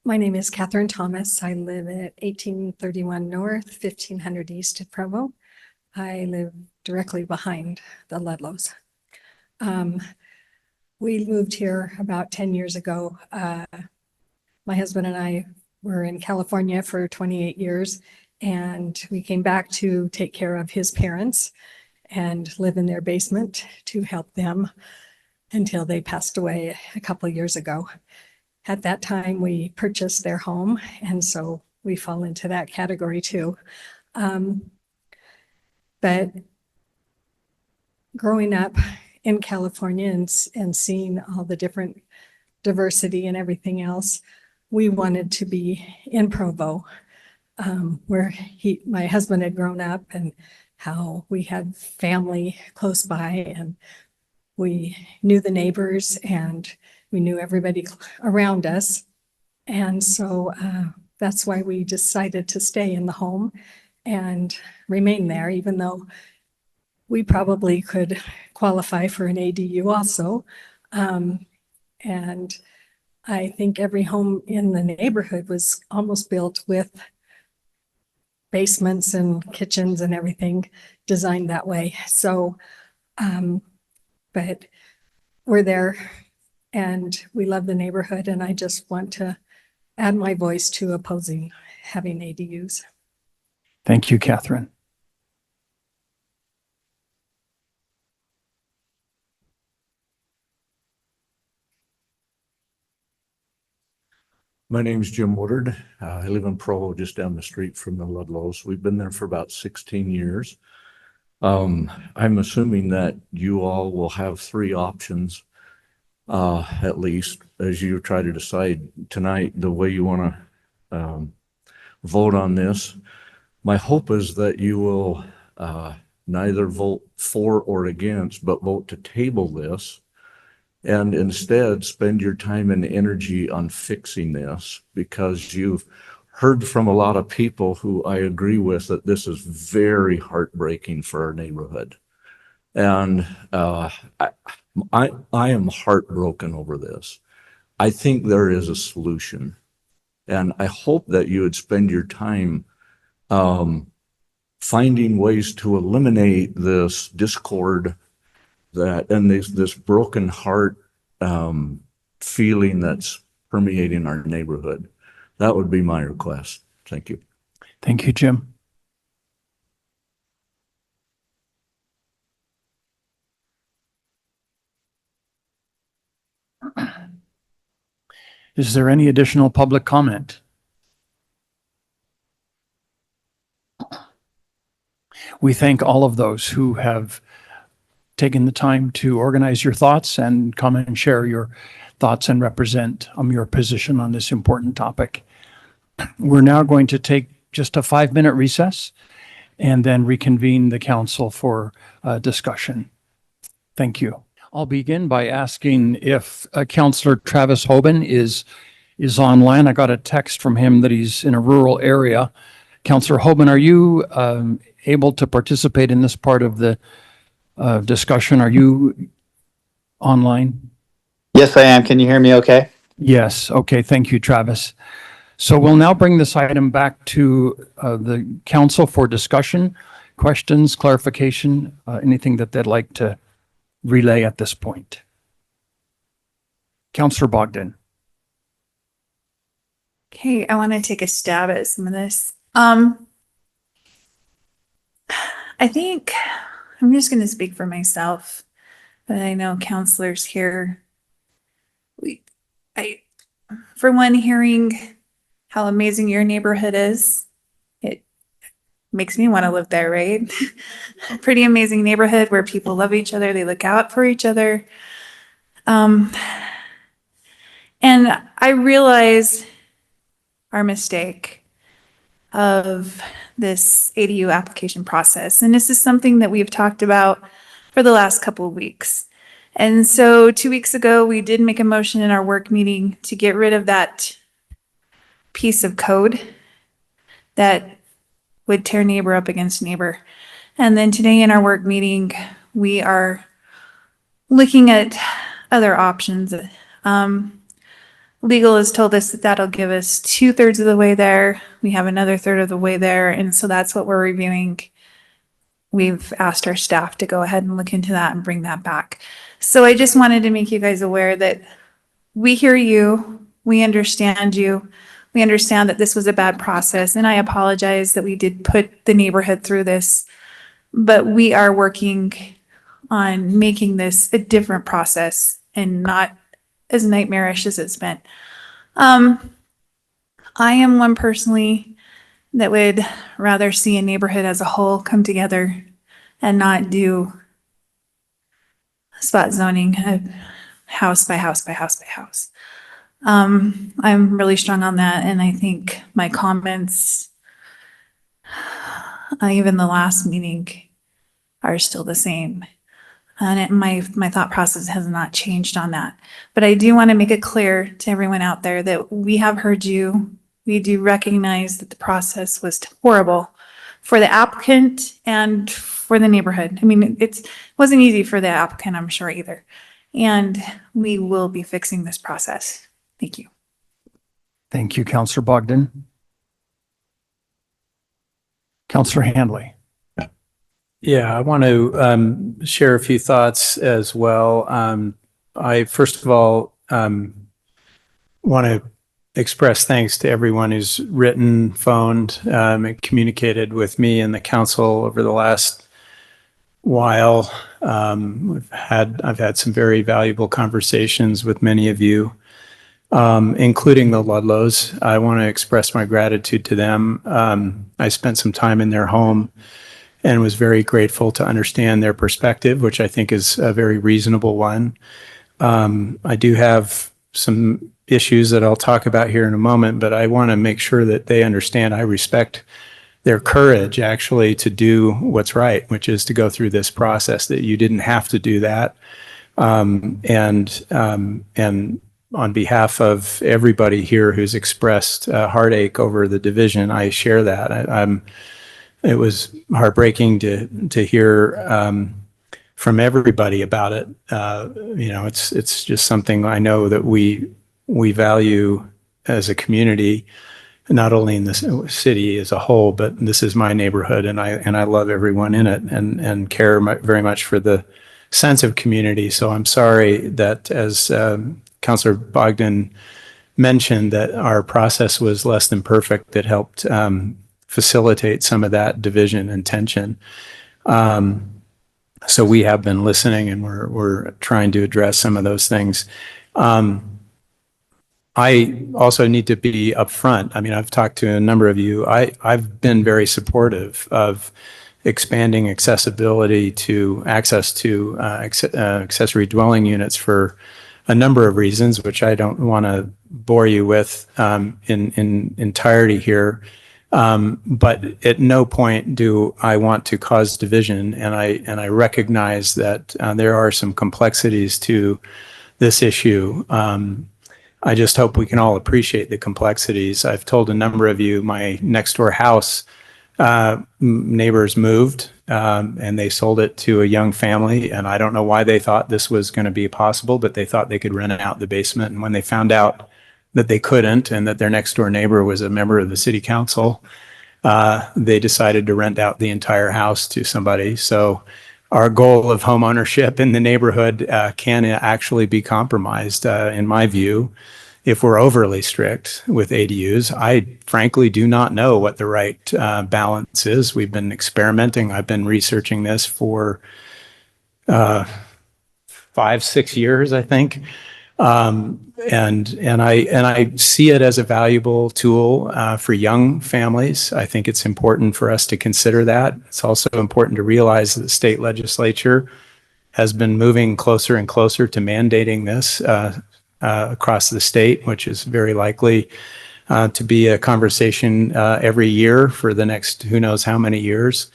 My name is Catherine Thomas. I live at 1831 North, 1500 East at Provo. I live directly behind the Ludlows. We moved here about 10 years ago. My husband and I were in California for 28 years, and we came back to take care of his parents and live in their basement to help them until they passed away a couple of years ago. At that time, we purchased their home, and so we fall into that category too. But growing up in California and seeing all the different diversity and everything else, we wanted to be in Provo, where my husband had grown up, and how we had family close by, and we knew the neighbors and we knew everybody around us. And so that's why we decided to stay in the home and remain there, even though we probably could qualify for an ADU also. And I think every home in the neighborhood was almost built with basements and kitchens and everything designed that way. So, but we're there and we love the neighborhood, and I just want to add my voice to opposing having ADUs. Thank you, Catherine. My name's Jim Woodard. I live in Provo, just down the street from the Ludlows. We've been there for about 16 years. I'm assuming that you all will have three options, at least, as you try to decide tonight the way you want to vote on this. My hope is that you will neither vote for or against, but vote to table this, and instead spend your time and energy on fixing this, because you've heard from a lot of people who I agree with that this is very heartbreaking for our neighborhood. And I am heartbroken over this. I think there is a solution, and I hope that you would spend your time finding ways to eliminate this discord and this broken heart feeling that's permeating our neighborhood. That would be my request. Thank you. Thank you, Jim. Is there any additional public comment? We thank all of those who have taken the time to organize your thoughts and come and share your thoughts and represent your position on this important topic. We're now going to take just a 5-minute recess and then reconvene the council for discussion. Thank you. I'll begin by asking if Councillor Travis Hoban is online. I got a text from him that he's in a rural area. Councillor Hoban, are you able to participate in this part of the discussion? Are you online? Yes, I am. Can you hear me okay? Yes. Okay. Thank you, Travis. So we'll now bring this item back to the council for discussion, questions, clarification, anything that they'd like to relay at this point. Councillor Bogdan. Okay, I want to take a stab at some of this. I think I'm just going to speak for myself, but I know counselors here. For one, hearing how amazing your neighborhood is, it makes me want to live there, right? Pretty amazing neighborhood where people love each other, they look out for each other. And I realize our mistake of this ADU application process. And this is something that we've talked about for the last couple of weeks. And so 2 weeks ago, we did make a motion in our work meeting to get rid of that piece of code that would tear neighbor up against neighbor. And then today in our work meeting, we are looking at other options. Legal has told us that that'll give us 2/3 of the way there. We have another third of the way there. And so that's what we're reviewing. We've asked our staff to go ahead and look into that and bring that back. So I just wanted to make you guys aware that we hear you, we understand you, we understand that this was a bad process, and I apologize that we did put the neighborhood through this, but we are working on making this a different process and not as nightmarish as it's been. I am one personally that would rather see a neighborhood as a whole come together and not do spot zoning, house by house by house by house. I'm really strong on that, and I think my comments, even the last meeting, are still the same. And my thought process has not changed on that. But I do want to make it clear to everyone out there that we have heard you. We do recognize that the process was horrible for the applicant and for the neighborhood. I mean, it wasn't easy for the applicant, I'm sure, either. And we will be fixing this process. Thank you. Thank you, Counselor Bogdan. Counselor Handley. Yeah, I want to share a few thoughts as well. I first of all want to express thanks to everyone who's written, phoned, and communicated with me and the council over the last while. I've had some very valuable conversations with many of you, including the Ludlows. I want to express my gratitude to them. I spent some time in their home and was very grateful to understand their perspective, which I think is a very reasonable one. I do have some issues that I'll talk about here in a moment, but I want to make sure that they understand I respect their courage actually to do what's right, which is to go through this process, that you didn't have to do that. And on behalf of everybody here who's expressed heartache over the division, I share that. It was heartbreaking to hear from everybody about it. It's just something I know that we value as a community, not only in this city as a whole, but this is my neighborhood, and I love everyone in it, and care very much for the sense of community. So I'm sorry that, as Councillor Bogdan mentioned, that our process was less than perfect. That helped facilitate some of that division and tension. So we have been listening, and we're trying to address some of those things. I also need to be upfront. I mean, I've talked to a number of you. I've been very supportive of expanding accessibility to access to accessory dwelling units for a number of reasons, which I don't want to bore you with in entirety here. But at no point do I want to cause division, and I recognize that there are some complexities to this issue. I just hope we can all appreciate the complexities. I've told a number of you, my next door house neighbors moved and they sold it to a young family, and I don't know why they thought this was going to be possible, but they thought they could rent out the basement. And when they found out that they couldn't, and that their next door neighbor was a member of the city council, they decided to rent out the entire house to somebody. So our goal of home ownership in the neighborhood can actually be compromised, in my view, if we're overly strict with ADUs. I frankly do not know what the right balance is. We've been experimenting. I've been researching this for 5-6 years, I think. And I see it as a valuable tool for young families. I think it's important for us to consider that. It's also important to realize that the state legislature has been moving closer and closer to mandating this across the state, which is very likely to be a conversation every year for the next who knows how many years.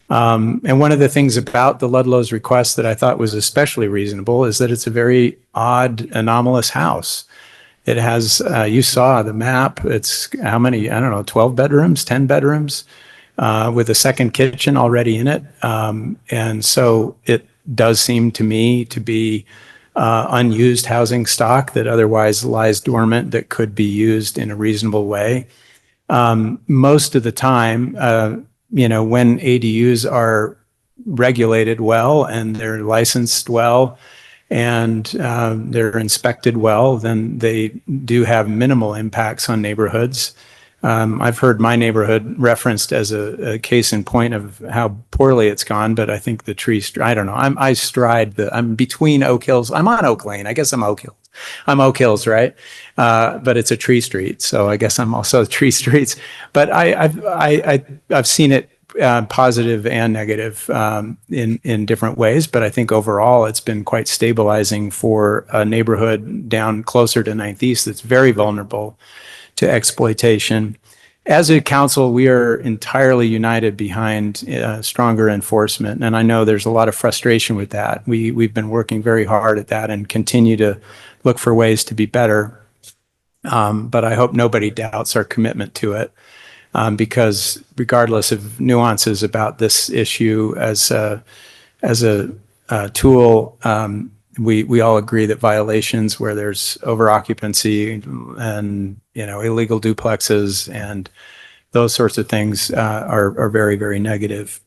And one of the things about the Ludlow's request that I thought was especially reasonable is that it's a very odd, anomalous house. It has, you saw the map. It's how many, I don't know, 12 bedrooms, 10 bedrooms, with a second kitchen already in it. And so it does seem to me to be unused housing stock that otherwise lies dormant that could be used in a reasonable way. Most of the time, when ADUs are regulated well and they're licensed well and they're inspected well, then they do have minimal impacts on neighborhoods. I've heard my neighborhood referenced as a case in point of how poorly it's gone, but I think I don't know. I'm between Oak Hills. I'm on Oak Lane. I guess I'm Oak Hills. I'm Oak Hills, right? But it's a tree street, so I guess I'm also tree streets. But I've seen it positive and negative in different ways. But I think overall it's been quite stabilizing for a neighborhood down closer to 9th East that's very vulnerable to exploitation. As a council, we are entirely united behind stronger enforcement, and I know there's a lot of frustration with that. We've been working very hard at that and continue to look for ways to be better. But I hope nobody doubts our commitment to it, because regardless of nuances about this issue as a tool, we all agree that violations where there's over occupancy and illegal duplexes and those sorts of things are very, very negative.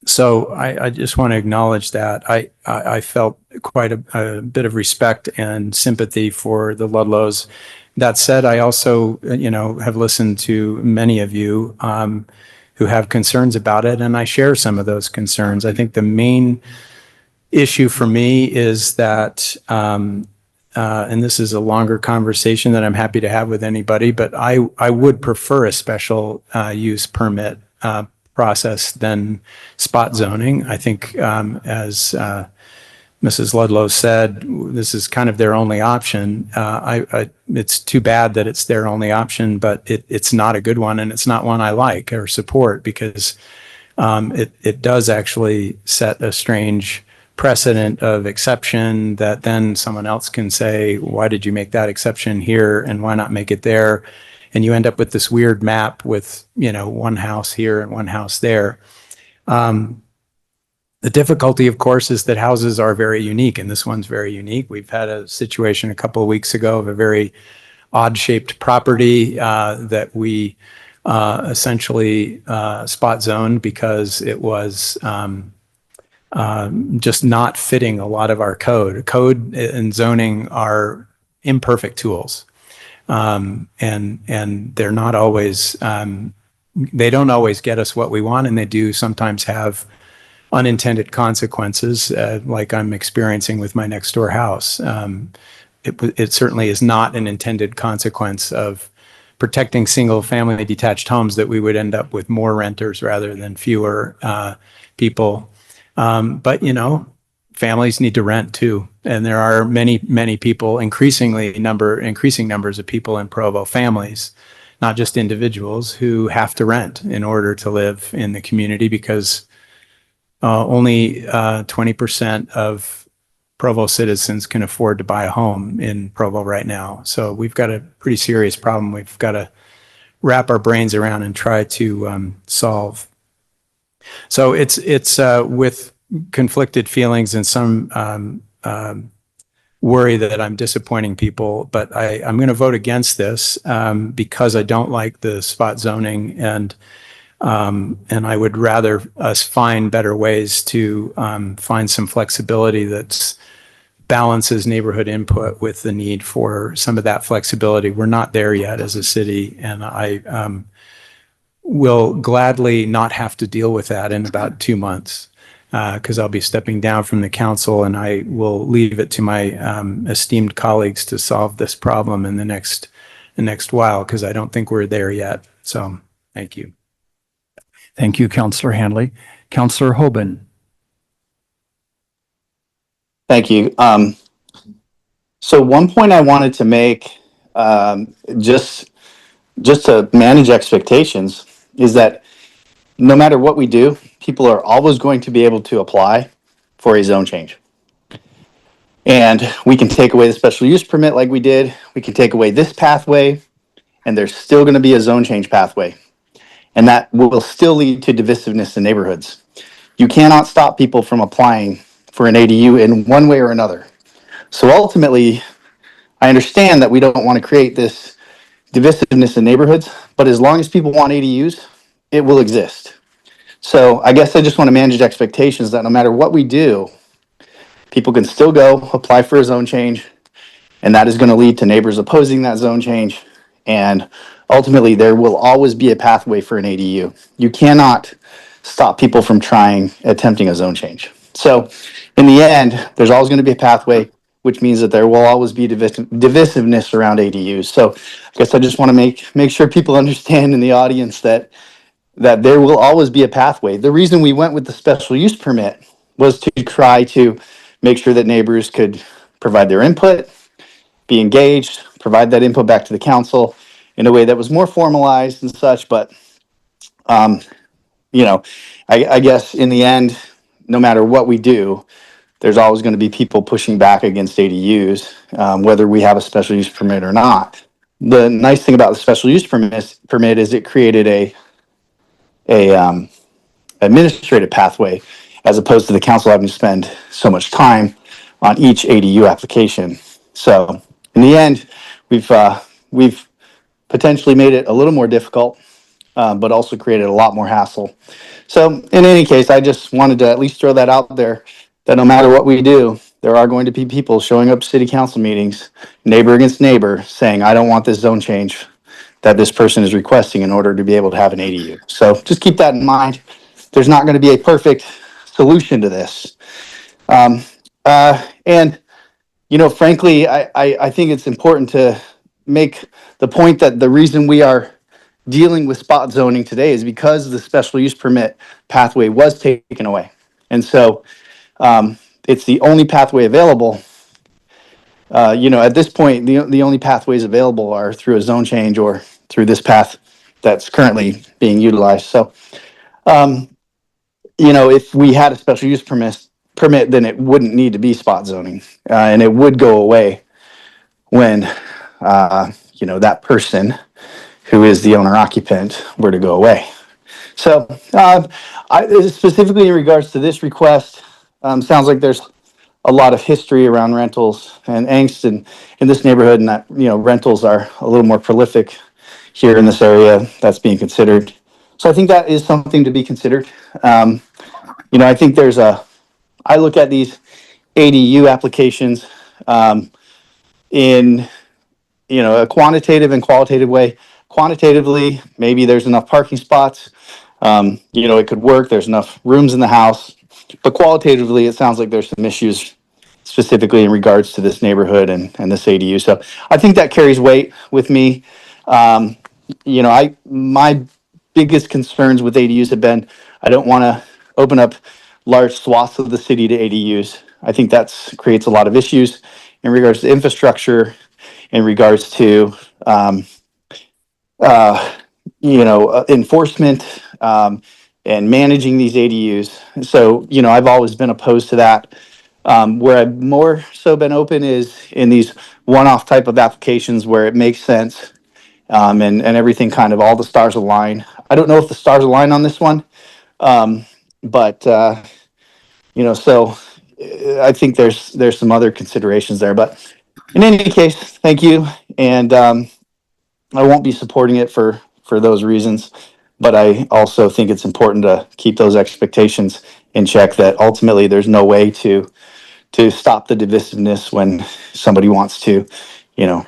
So I just want to acknowledge that. I felt quite a bit of respect and sympathy for the Ludlows. That said, I also have listened to many of you who have concerns about it, and I share some of those concerns. I think the main issue for me is that, and this is a longer conversation that I'm happy to have with anybody, but I would prefer a special use permit process than spot zoning. I think, as Mrs. Ludlow said, this is kind of their only option. It's too bad that it's their only option, but it's not a good one, and it's not one I like or support, because it does actually set a strange precedent of exception that then someone else can say, why did you make that exception here and why not make it there? And you end up with this weird map with, one house here and one house there. The difficulty, of course, is that houses are very unique, and this one's very unique. We've had a situation a couple of weeks ago of a very odd-shaped property that we essentially spot zoned because it was just not fitting a lot of our code. Code and zoning are imperfect tools. And they're not always, they don't always get us what we want, and they do sometimes have unintended consequences, like I'm experiencing with my next door house. It certainly is not an intended consequence of protecting single family detached homes that we would end up with more renters rather than fewer people. But families need to rent too. And there are many, many people, increasing numbers of people in Provo, families, not just individuals, who have to rent in order to live in the community, because only 20% of Provo citizens can afford to buy a home in Provo right now. So we've got a pretty serious problem we've got to wrap our brains around and try to solve. So it's with conflicted feelings and some worry that I'm disappointing people, but I'm going to vote against this because I don't like the spot zoning, and I would rather us find better ways to find some flexibility that balances neighborhood input with the need for some of that flexibility. We're not there yet as a city, and I will gladly not have to deal with that in about 2 months, because I'll be stepping down from the council, and I will leave it to my esteemed colleagues to solve this problem in the next while, because I don't think we're there yet. So thank you. Thank you, Councillor Handley. Councillor Hoban. Thank you. So one point I wanted to make, just to manage expectations, is that no matter what we do, people are always going to be able to apply for a zone change. And we can take away the special use permit like we did. We can take away this pathway, and there's still going to be a zone change pathway. And that will still lead to divisiveness in neighborhoods. You cannot stop people from applying for an ADU in one way or another. So ultimately, I understand that we don't want to create this divisiveness in neighborhoods, but as long as people want ADUs, it will exist. So I guess I just want to manage expectations that no matter what we do, people can still go apply for a zone change, and that is going to lead to neighbors opposing that zone change. And ultimately, there will always be a pathway for an ADU. You cannot stop people from attempting a zone change. So in the end, there's always going to be a pathway, which means that there will always be divisiveness around ADUs. So I guess I just want to make sure people understand in the audience that there will always be a pathway. The reason we went with the special use permit was to try to make sure that neighbors could provide their input, be engaged, provide that input back to the council in a way that was more formalized and such. But, I guess in the end, no matter what we do, there's always going to be people pushing back against ADUs, whether we have a special use permit or not. The nice thing about the special use permit is it created a administrative pathway, as opposed to the council having to spend so much time on each ADU application. So in the end, we've potentially made it a little more difficult, but also created a lot more hassle. So in any case, I just wanted to at least throw that out there, that no matter what we do, there are going to be people showing up to city council meetings, neighbor against neighbor, saying, I don't want this zone change that this person is requesting in order to be able to have an ADU. So just keep that in mind. There's not going to be a perfect solution to this. And frankly, I think it's important to make the point that the reason we are dealing with spot zoning today is because the special use permit pathway was taken away. And so it's the only pathway available. At this point, the only pathways available are through a zone change or through this path that's currently being utilized. So, if we had a special use permit, then it wouldn't need to be spot zoning, and it would go away when, that person who is the owner occupant were to go away. So, specifically in regards to this request, sounds like there's a lot of history around rentals and angst in this neighborhood, and that, rentals are a little more prolific here in this area. That's being considered. So I think that is something to be considered. I think I look at these ADU applications in, a quantitative and qualitative way. Quantitatively, maybe there's enough parking spots. It could work. There's enough rooms in the house. But qualitatively, it sounds like there's some issues specifically in regards to this neighborhood and this ADU. So I think that carries weight with me. My biggest concerns with ADUs have been, I don't want to open up large swaths of the city to ADUs. I think that creates a lot of issues in regards to infrastructure, in regards to enforcement and managing these ADUs. So, I've always been opposed to that. Where I've more so been open is in these one-off type of applications where it makes sense, and everything kind of, all the stars align. I don't know if the stars align on this one, but so I think there's some other considerations there. But in any case, thank you, and I won't be supporting it for those reasons. But I also think it's important to keep those expectations in check, that ultimately there's no way to stop the divisiveness when somebody wants to,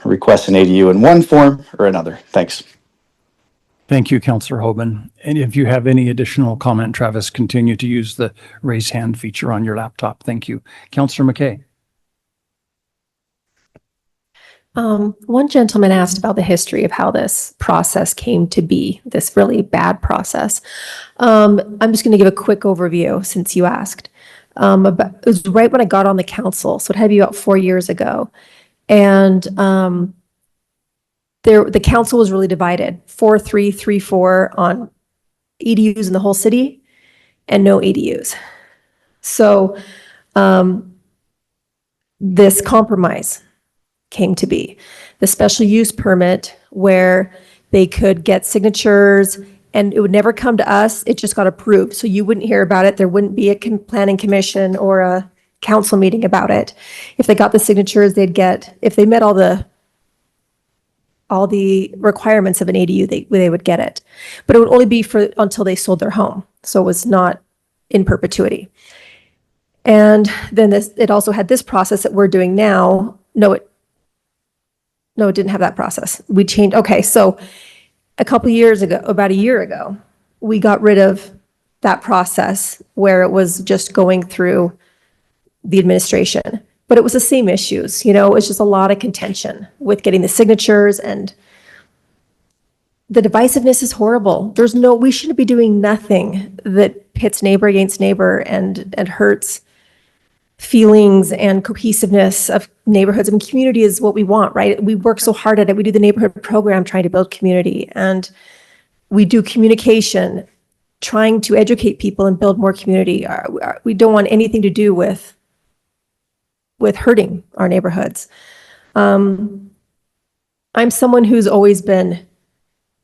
request an ADU in one form or another. Thanks. Thank you, Councillor Hoban. And if you have any additional comment, Travis, continue to use the raise hand feature on your laptop. Thank you. Councillor McKay. One gentleman asked about the history of how this process came to be, this really bad process. I'm just going to give a quick overview since you asked. It was right when I got on the council, so it had to be about 4 years ago. And the council was really divided, 4-3, 3-4 on ADUs in the whole city and no ADUs. So this compromise came to be. The special use permit where they could get signatures and it would never come to us. It just got approved. So you wouldn't hear about it. There wouldn't be a planning commission or a council meeting about it. If they got the signatures, if they met all the requirements of an ADU, they would get it. But it would only be until they sold their home. So it was not in perpetuity. And then it also had this process that we're doing now. No, it didn't have that process. We changed. Okay, so a couple years ago, about a year ago, we got rid of that process where it was just going through the administration. But it was the same issues, it was just a lot of contention with getting the signatures, and the divisiveness is horrible. We shouldn't be doing nothing that pits neighbor against neighbor and hurts feelings and cohesiveness of neighborhoods. And community is what we want, right? We work so hard at it. We do the neighborhood program trying to build community, and we do communication trying to educate people and build more community. We don't want anything to do with hurting our neighborhoods. I'm someone who's always been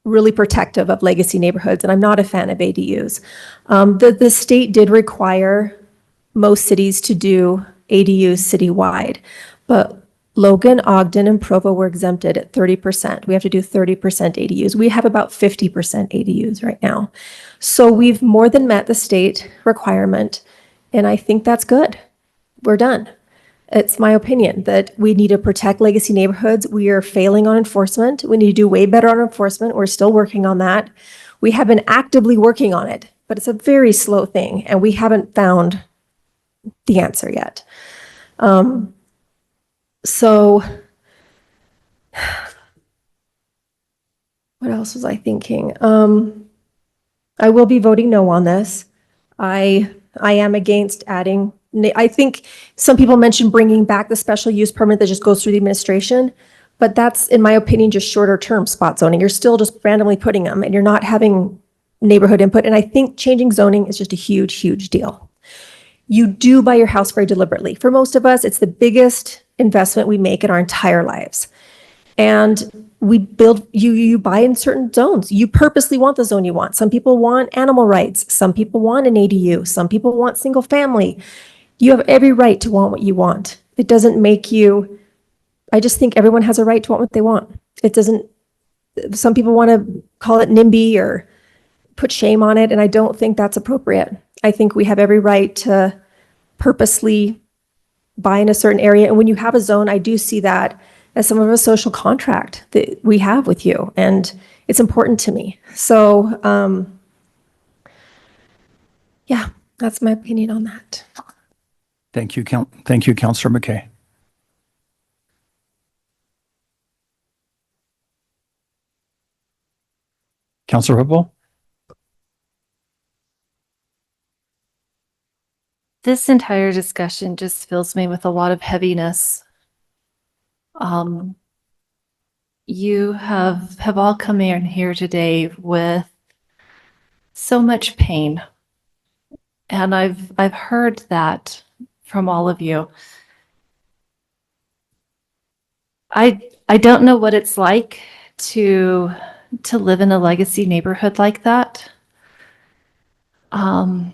really protective of legacy neighborhoods, and I'm not a fan of ADUs. The state did require most cities to do ADUs citywide, but Logan, Ogden, and Provo were exempted at 30%. We have to do 30% ADUs. We have about 50% ADUs right now. So we've more than met the state requirement, and I think that's good. We're done. It's my opinion that we need to protect legacy neighborhoods. We are failing on enforcement. We need to do way better on enforcement. We're still working on that. We have been actively working on it, but it's a very slow thing, and we haven't found the answer yet. So what else was I thinking? I will be voting no on this. I am against adding. I think some people mentioned bringing back the special use permit that just goes through the administration, but that's, in my opinion, just shorter term spot zoning. You're still just randomly putting them, and you're not having neighborhood input. And I think changing zoning is just a huge, huge deal. You do buy your house very deliberately. For most of us, it's the biggest investment we make in our entire lives. And you buy in certain zones. You purposely want the zone you want. Some people want animal rights. Some people want an ADU. Some people want single family. You have every right to want what you want. It doesn't make you, I just think everyone has a right to want what they want. It doesn't, some people want to call it NIMBY or put shame on it, and I don't think that's appropriate. I think we have every right to purposely buy in a certain area. And when you have a zone, I do see that as some of a social contract that we have with you, and it's important to me. So, yeah, that's my opinion on that. Thank you, Councilor McKay. Councilor Whipple? This entire discussion just fills me with a lot of heaviness. You have all come in here today with so much pain, and I've heard that from all of you. I don't know what it's like to live in a legacy neighborhood like that. And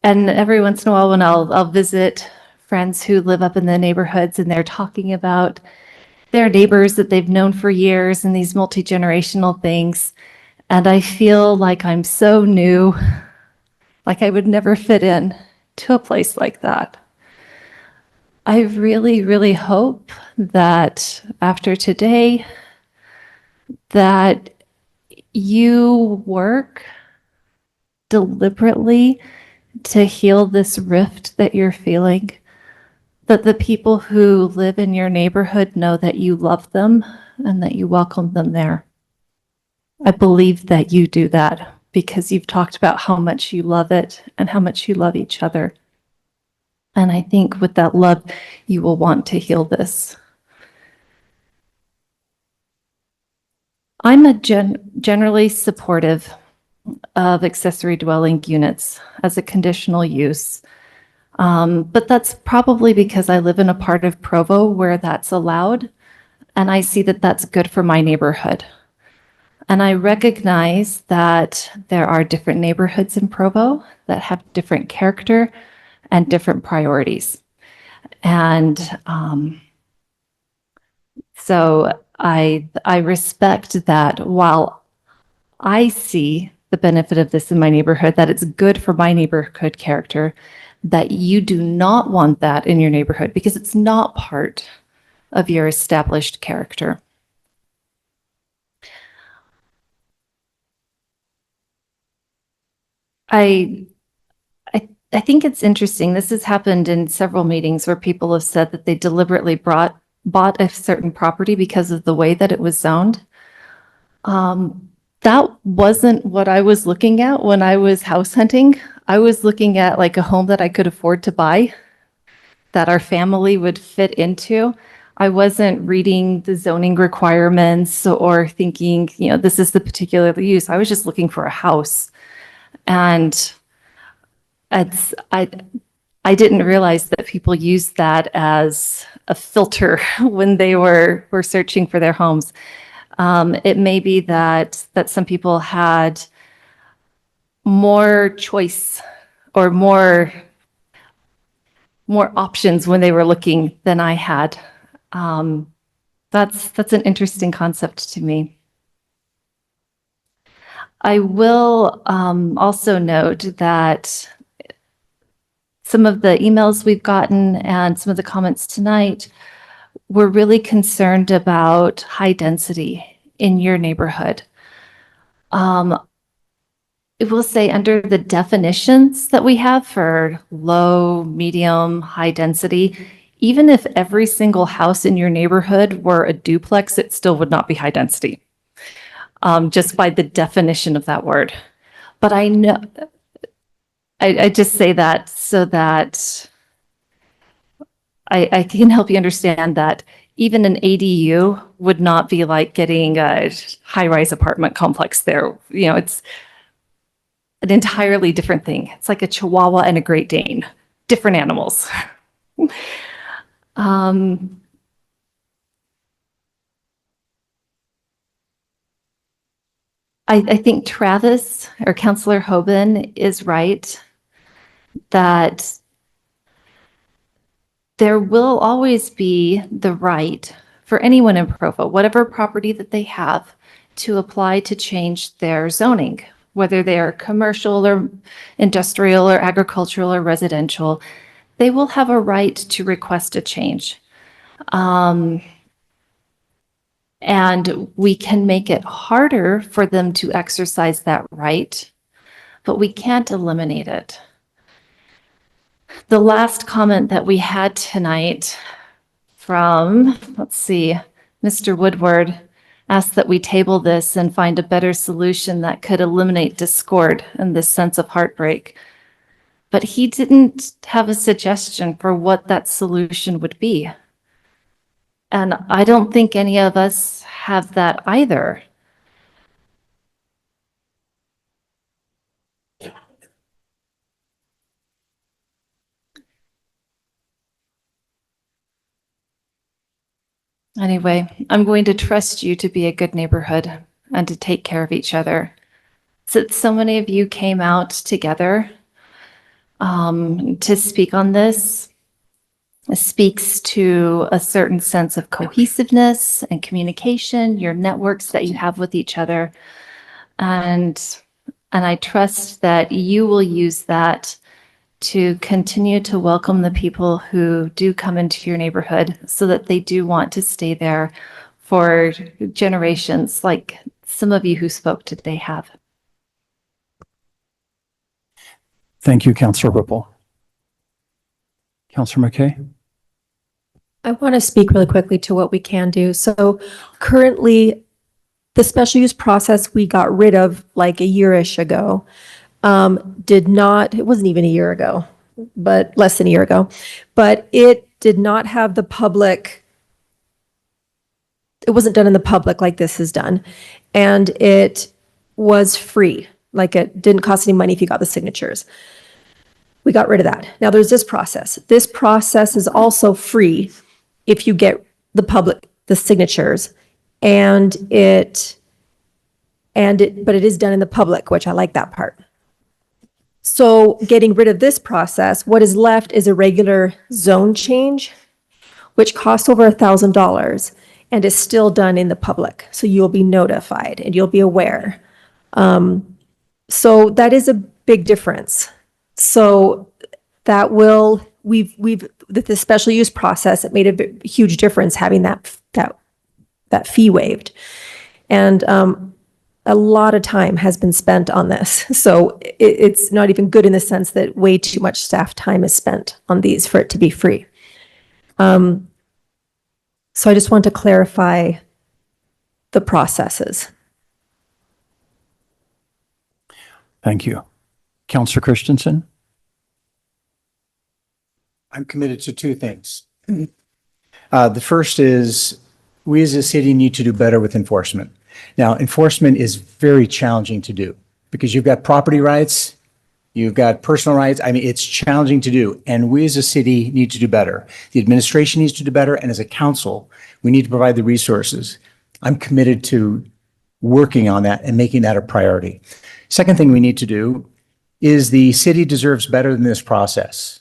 every once in a while when I'll visit friends who live up in the neighborhoods, and they're talking about their neighbors that they've known for years and these multi-generational things. And I feel like I'm so new, like I would never fit in to a place like that. I really, really hope that after today, that you work deliberately to heal this rift that you're feeling, that the people who live in your neighborhood know that you love them and that you welcome them there. I believe that you do that because you've talked about how much you love it and how much you love each other. And I think with that love, you will want to heal this. I'm generally supportive of accessory dwelling units as a conditional use. But that's probably because I live in a part of Provo where that's allowed, and I see that that's good for my neighborhood. And I recognize that there are different neighborhoods in Provo that have different character and different priorities. And so I respect that while I see the benefit of this in my neighborhood, that it's good for my neighborhood character, that you do not want that in your neighborhood because it's not part of your established character. I think it's interesting. This has happened in several meetings where people have said that they deliberately bought a certain property because of the way that it was zoned. That wasn't what I was looking at when I was house hunting. I was looking at like a home that I could afford to buy, that our family would fit into. I wasn't reading the zoning requirements or thinking, you know, this is the particular use. I was just looking for a house. And I didn't realize that people used that as a filter when they were searching for their homes. It may be that some people had more choice or more options when they were looking than I had. That's an interesting concept to me. I will also note that some of the emails we've gotten and some of the comments tonight, we're really concerned about high density in your neighborhood. It will say under the definitions that we have for low, medium, high density, even if every single house in your neighborhood were a duplex, it still would not be high density, just by the definition of that word. But I know, I just say that so that I can help you understand that even an ADU would not be like getting a high-rise apartment complex there. You know, it's an entirely different thing. It's like a Chihuahua and a Great Dane, different animals. I think Travis or Councillor Hoban is right that there will always be the right for anyone in Provo, whatever property that they have, to apply to change their zoning, whether they are commercial or industrial or agricultural or residential. They will have a right to request a change. And we can make it harder for them to exercise that right, but we can't eliminate it. The last comment that we had tonight from, let's see, Mr. Woodward asked that we table this and find a better solution that could eliminate discord and this sense of heartbreak. But he didn't have a suggestion for what that solution would be. And I don't think any of us have that either. Anyway, I'm going to trust you to be a good neighborhood and to take care of each other. So many of you came out together to speak on this. It speaks to a certain sense of cohesiveness and communication, your networks that you have with each other. And I trust that you will use that to continue to welcome the people who do come into your neighborhood so that they do want to stay there for generations, like some of you who spoke today have. Thank you, Councillor Whipple. Councillor McKay? I want to speak really quickly to what we can do. So currently, the special use process we got rid of like a year-ish ago it wasn't even a year ago, but less than a year ago, but it did not have the public, it wasn't done in the public like this is done. And it was free, like it didn't cost any money if you got the signatures. We got rid of that. Now there's this process. This process is also free if you get the signatures, but it is done in the public, which I like that part. So getting rid of this process, what is left is a regular zone change, which costs over $1,000 and is still done in the public. So you'll be notified and you'll be aware. So that is a big difference. So that with the special use process, it made a huge difference having that fee waived. And a lot of time has been spent on this. So it's not even good in the sense that way too much staff time is spent on these for it to be free. So I just want to clarify the processes. Thank you. Counselor Christensen? I'm committed to two things. The first is we as a city need to do better with enforcement. Now, enforcement is very challenging to do because you've got property rights, you've got personal rights. I mean, it's challenging to do. And we as a city need to do better. The administration needs to do better. And as a council, we need to provide the resources. I'm committed to working on that and making that a priority. Second thing we need to do is the city deserves better than this process.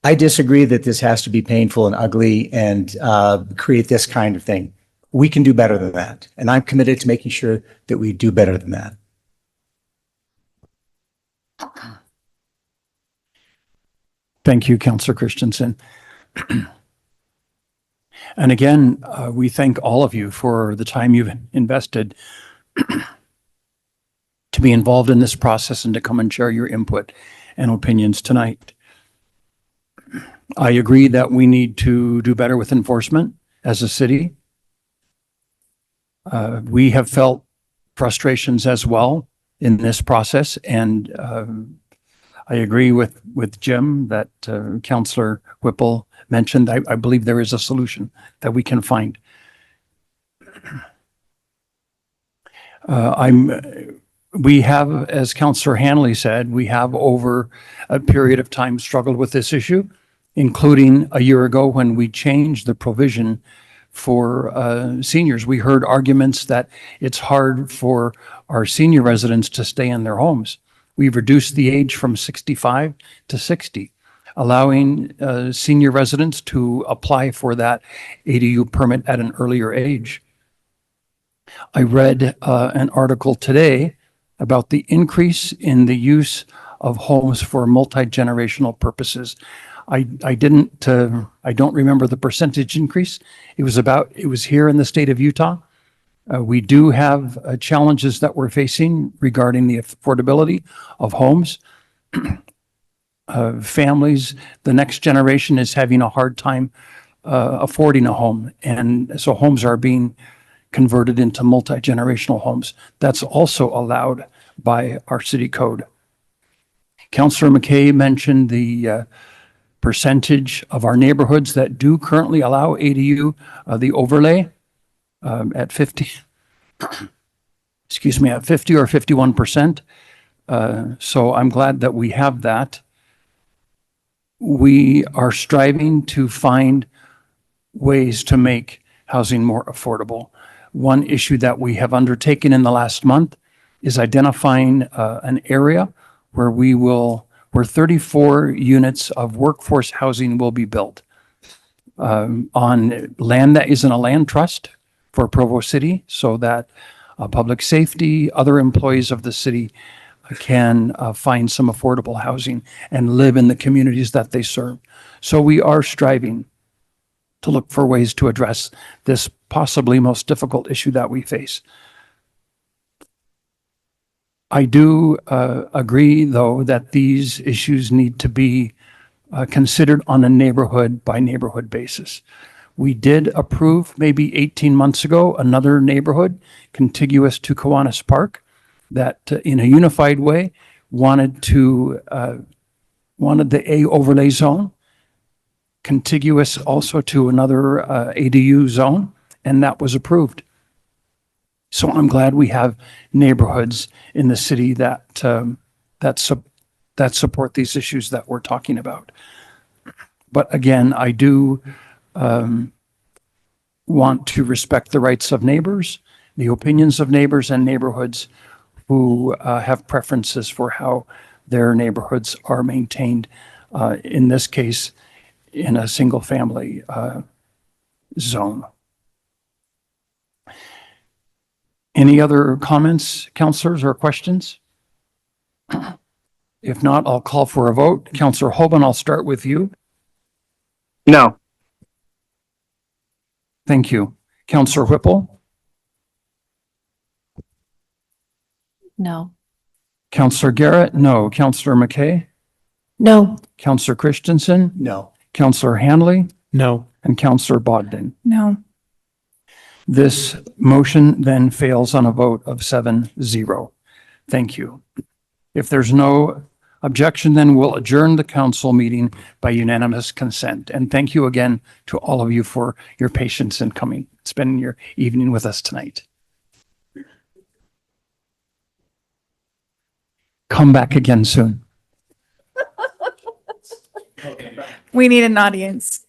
I disagree that this has to be painful and ugly and create this kind of thing. We can do better than that. And I'm committed to making sure that we do better than that. Thank you, Counselor Christensen. And again, we thank all of you for the time you've invested to be involved in this process and to come and share your input and opinions tonight. I agree that we need to do better with enforcement as a city. We have felt frustrations as well in this process, and I agree with Jim that Councillor Whipple mentioned. I believe there is a solution that we can find. We have, as Councillor Hanley said, we have over a period of time struggled with this issue, including a year ago when we changed the provision for seniors. We heard arguments that it's hard for our senior residents to stay in their homes. We've reduced the age from 65 to 60, allowing senior residents to apply for that ADU permit at an earlier age. I read an article today about the increase in the use of homes for multi-generational purposes. I don't remember the percentage increase. It was here in the state of Utah. We do have challenges that we're facing regarding the affordability of homes. Families, the next generation is having a hard time affording a home. And so homes are being converted into multi-generational homes. That's also allowed by our city code. Councillor McKay mentioned the percentage of our neighborhoods that do currently allow ADU, the overlay at 50, excuse me, at 50 or 51%. So I'm glad that we have that. We are striving to find ways to make housing more affordable. One issue that we have undertaken in the last month is identifying an area where where 34 units of workforce housing will be built on land that is in a land trust for Provo City, so that public safety, other employees of the city can find some affordable housing and live in the communities that they serve. So we are striving to look for ways to address this possibly most difficult issue that we face. I do agree, though, that these issues need to be considered on a neighborhood by neighborhood basis. We did approve maybe 18 months ago another neighborhood contiguous to Kiwanis Park that in a unified way wanted the A overlay zone contiguous also to another ADU zone, and that was approved. So I'm glad we have neighborhoods in the city that that support these issues that we're talking about. But again, I do want to respect the rights of neighbors, the opinions of neighbors and neighborhoods who have preferences for how their neighborhoods are maintained. In this case, in a single family zone. Any other comments, councilors, or questions? If not, I'll call for a vote. Councilor Hoban, I'll start with you. No. Thank you. Councilor Whipple, No. Councilor Garrett, no. Councilor McKay, No. Councilor Christensen, No. Councilor Hanley, No. and Councilor Bodden. No. This motion then fails on a vote of 7-0. Thank you. If there's no objection, then we'll adjourn the council meeting by unanimous consent. And thank you again to all of you for your patience in coming, spending your evening with us tonight. Come back again soon. We need an audience.